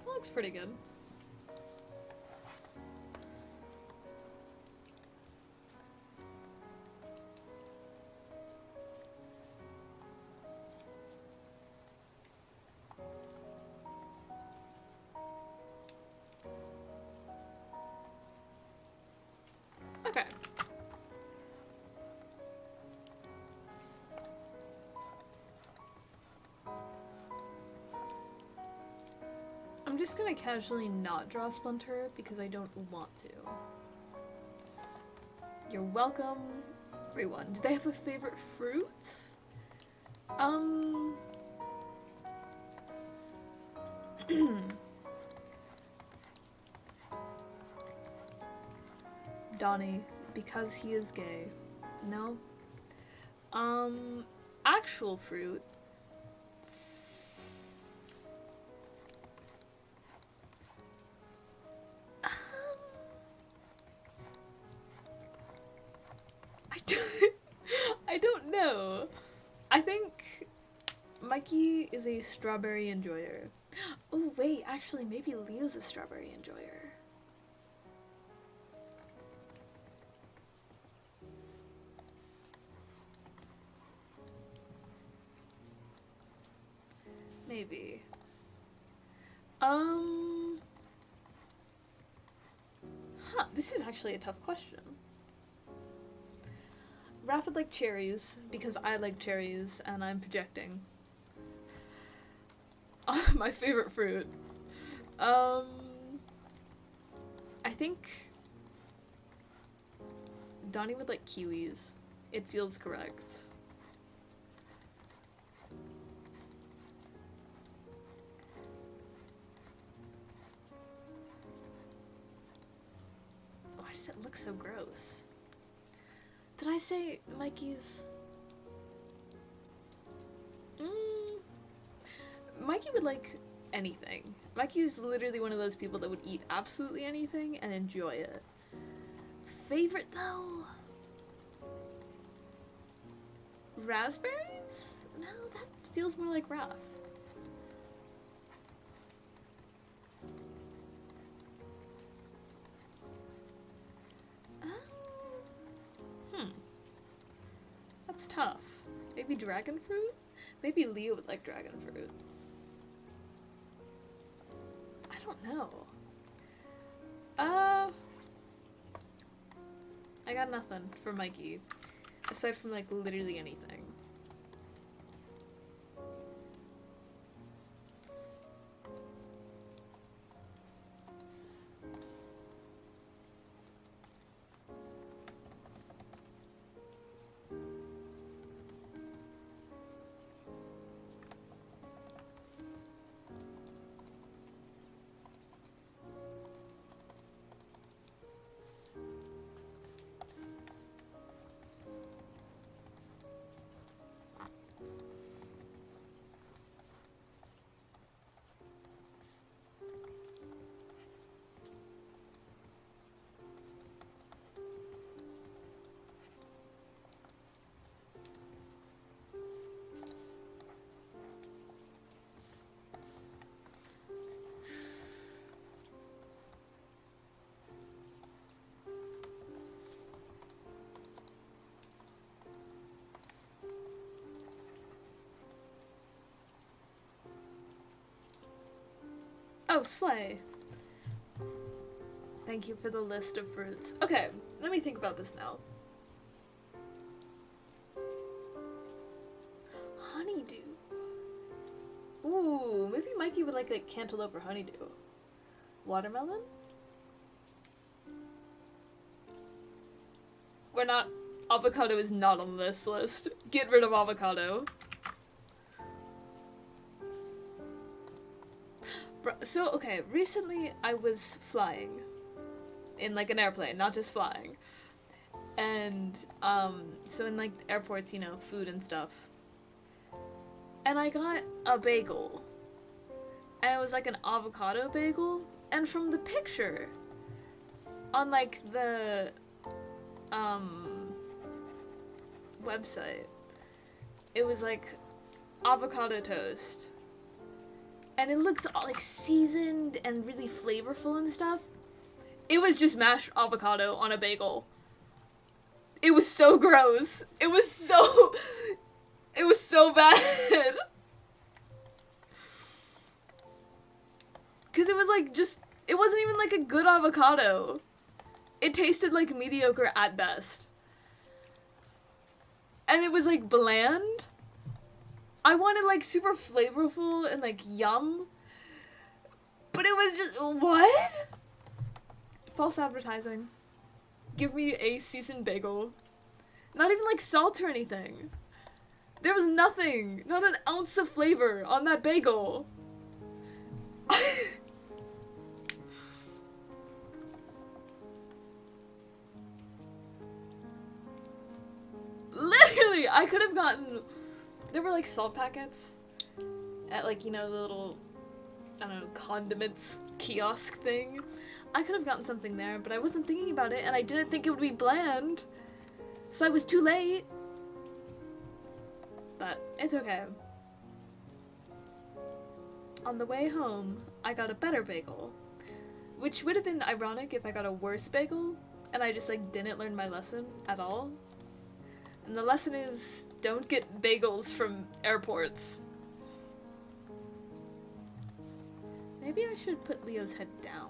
Looks pretty good. Okay. I'm just gonna casually not draw Splinter because I don't want to. You're welcome, everyone. Do they have a favorite fruit? Donnie, because he is gay. No. Actual fruit. I don't know. I think Mikey is a strawberry enjoyer. Oh wait, actually maybe Leo's a strawberry enjoyer. Maybe. This is actually a tough question. Raph would like cherries, because I like cherries, and I'm projecting. My favorite fruit. think Donnie would like kiwis. It feels correct. Why does it look so gross? Did I say Mikey's? Mikey would like anything. Mikey's literally one of those people that would eat absolutely anything and enjoy it. Favorite though? Raspberries? No, that feels more like rough. That's tough. Maybe dragon fruit? Maybe Leo would like dragon fruit. I don't know. I got nothing for Mikey. Aside from like literally anything. Oh, slay. Thank you for the list of fruits. Okay, let me think about this now. Honeydew. Ooh, maybe Mikey would like cantaloupe or honeydew. Watermelon? We're not... Avocado is not on this list. Get rid of avocado. So, okay, recently I was flying in like an airplane, not just flying. And, so in like airports, you know, food and stuff. And I got a bagel. And it was like an avocado bagel. And from the picture on like the, website, it was like avocado toast. And it looked all like seasoned and really flavorful and stuff. It was just mashed avocado on a bagel. It was so gross. It was so bad. Cause it was like it wasn't even like a good avocado. It tasted like mediocre at best. And it was like bland. I wanted like super flavorful and like yum. But it was just, what? False advertising. Give me a seasoned bagel. Not even like salt or anything. There was nothing. Not an ounce of flavor on that bagel. Literally, I could have gotten... There were like salt packets at like, you know, the little, I don't know, condiments kiosk thing. I could have gotten something there, but I wasn't thinking about it and I didn't think it would be bland. So I was too late. But it's okay. On the way home, I got a better bagel. Which would have been ironic if I got a worse bagel and I just like didn't learn my lesson at all. And the lesson is, don't get bagels from airports. Maybe I should put Leo's head down.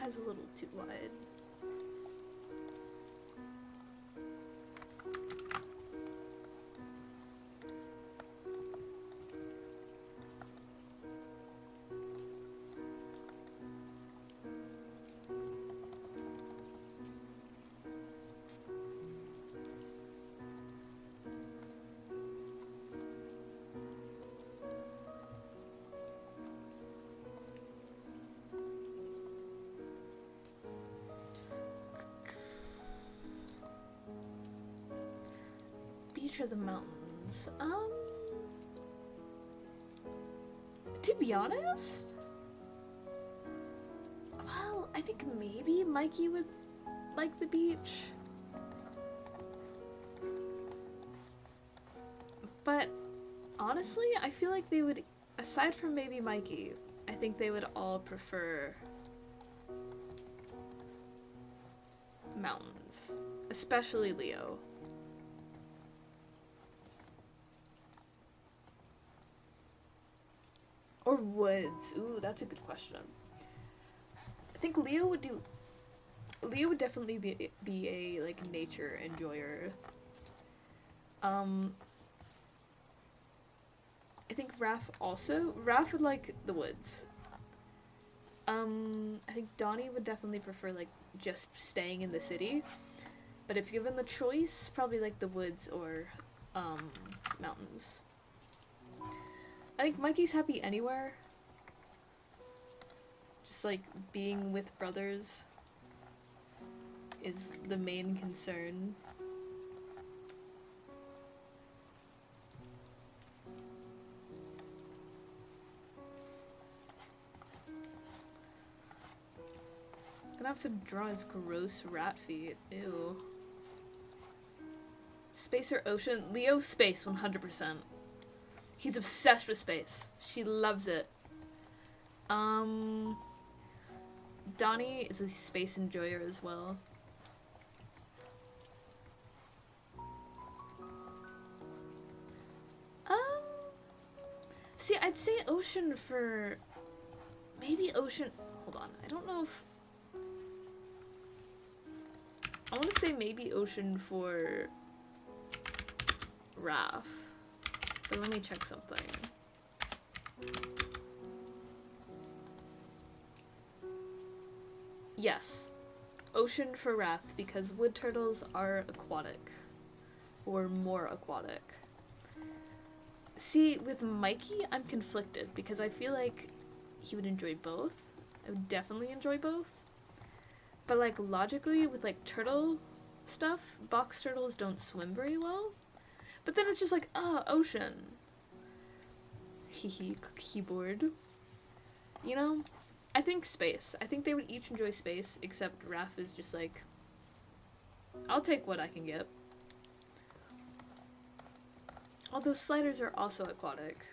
guy's a little too wide. Beach or the mountains? To be honest, well, I think maybe Mikey would like the beach. But honestly, I feel like they would, aside from maybe Mikey, I think they would all prefer mountains, especially Leo. Or woods. Ooh, that's a good question. I think Leo would definitely be a like nature enjoyer. I think Raph would like the woods. I think Donnie would definitely prefer like just staying in the city. But if given the choice, probably like the woods or mountains. I think Mikey's happy anywhere. Just like being with brothers is the main concern. Gonna have to draw his gross rat feet. Ew. Space or ocean? Leo, space, 100%. He's obsessed with space. She loves it. Donnie is a space enjoyer as well. See, I'd say ocean for... Maybe ocean... Hold on, I don't know if... I want to say maybe ocean for... Raph. But let me check something. Yes. Ocean for Raph, because wood turtles are aquatic. Or more aquatic. See, with Mikey, I'm conflicted, because I feel like he would enjoy both. I would definitely enjoy both. But, like, logically, with, like, turtle stuff, box turtles don't swim very well. But then it's just like, ocean. Hehe, keyboard. You know? I think space. I think they would each enjoy space, except Raph is just like, I'll take what I can get. Although sliders are also aquatic.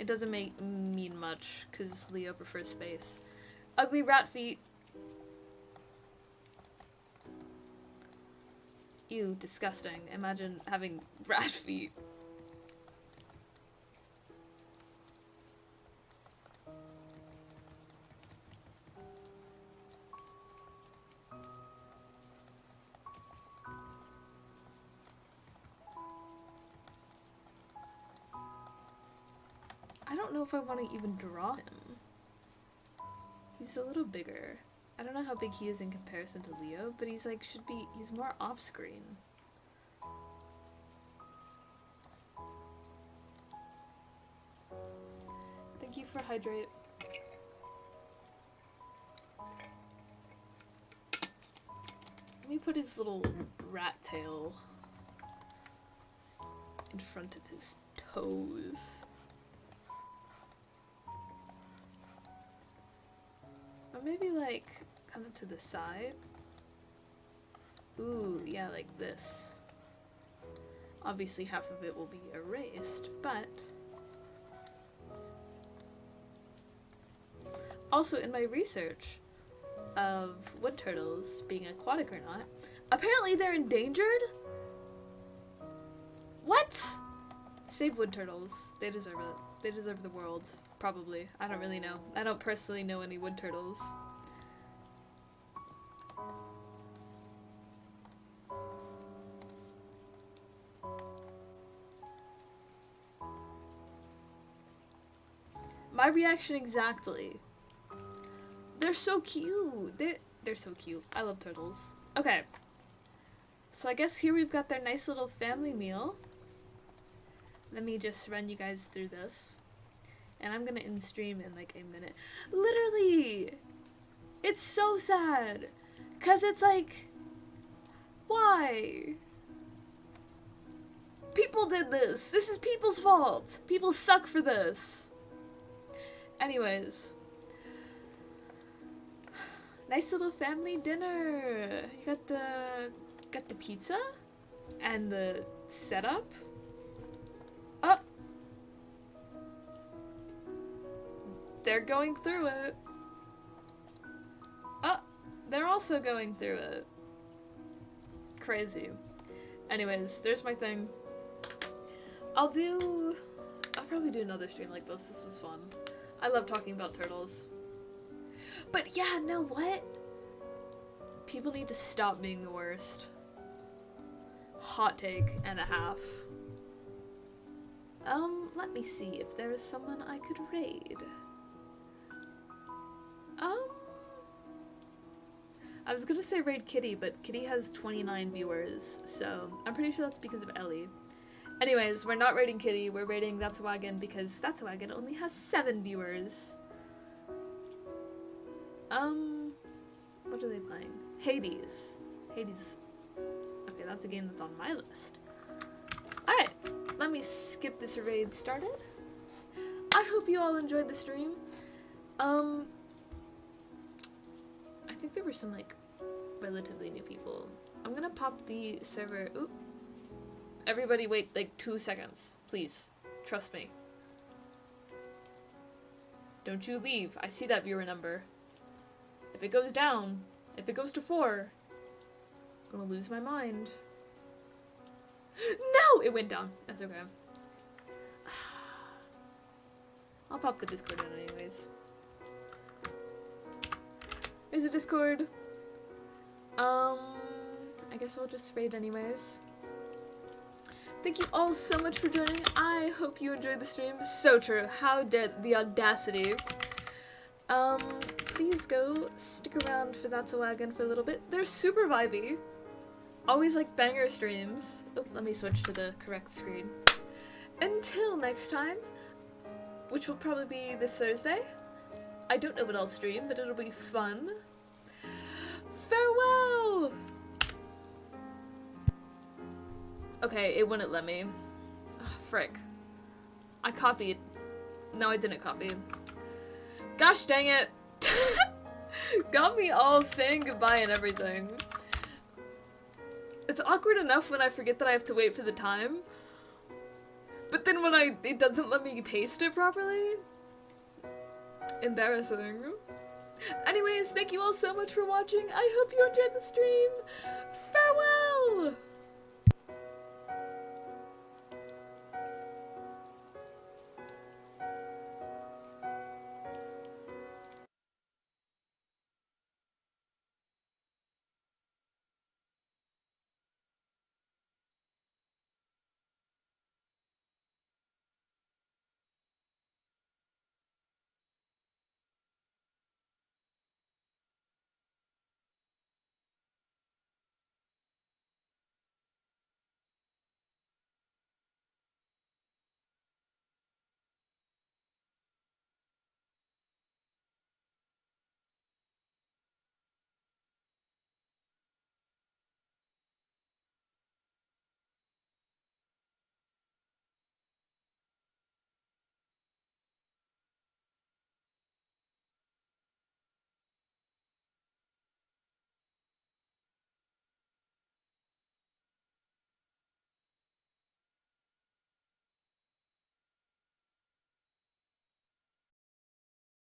It doesn't mean much, because Leo prefers space. Ugly rat feet. Ew, disgusting. Imagine having rat feet. I don't know if I want to even draw him. He's a little bigger. I don't know how big he is in comparison to Leo, but he's like, he's more off-screen. Thank you for hydrate. Let me put his little rat tail in front of his toes. Or maybe like kind of to the side. Ooh, yeah, like this. Obviously half of it will be erased, but also in my research of wood turtles being aquatic or not, apparently they're endangered? What? Save wood turtles. They deserve it. They deserve the world. Probably. I don't really know. I don't personally know any wood turtles. My reaction exactly. They're so cute. They're so cute. I love turtles. Okay. So I guess here we've got their nice little family meal. Let me just run you guys through this. And I'm gonna end stream in like a minute. Literally! It's so sad. 'Cause it's like, why? People did this. This is people's fault. People suck for this. Anyways. Nice little family dinner. You got the pizza and the setup. Oh. They're going through it. Oh, they're also going through it. Crazy. Anyways, there's my thing. I'll probably do another stream like this. This was fun. I love talking about turtles. But yeah, know what? People need to stop being the worst. Hot take and a half. Let me see if there is someone I could raid. I was gonna say raid Kitty, but Kitty has 29 viewers, so I'm pretty sure that's because of Ellie. Anyways, we're not raiding Kitty, we're raiding That's a Wagon because That's a Wagon only has 7 viewers. What are they playing? Hades. Hades. Okay, that's a game that's on my list. Alright, let me skip this raid started. I hope you all enjoyed the stream. I think there were some, like, relatively new people. I'm gonna pop the server. Oop. Everybody wait, like, 2 seconds. Please. Trust me. Don't you leave. I see that viewer number. If it goes down, if it goes to 4, I'm gonna lose my mind. No! It went down. That's okay. I'll pop the Discord in anyways. Here's a Discord. I guess I'll just raid anyways. Thank you all so much for joining. I hope you enjoyed the stream. So true. How dare the audacity. Please go stick around for That's a Wagon for a little bit. They're super vibey. Always like banger streams. Oh, let me switch to the correct screen. Until next time, which will probably be this Thursday. I don't know what I'll stream, but it'll be fun. Farewell! Okay, it wouldn't let me. Ugh, frick. I copied. No, I didn't copy. Gosh dang it! Got me all saying goodbye and everything. It's awkward enough when I forget that I have to wait for the time. But then when it doesn't let me paste it properly. Embarrassing. Anyways, thank you all so much for watching. I hope you enjoyed the stream. Farewell!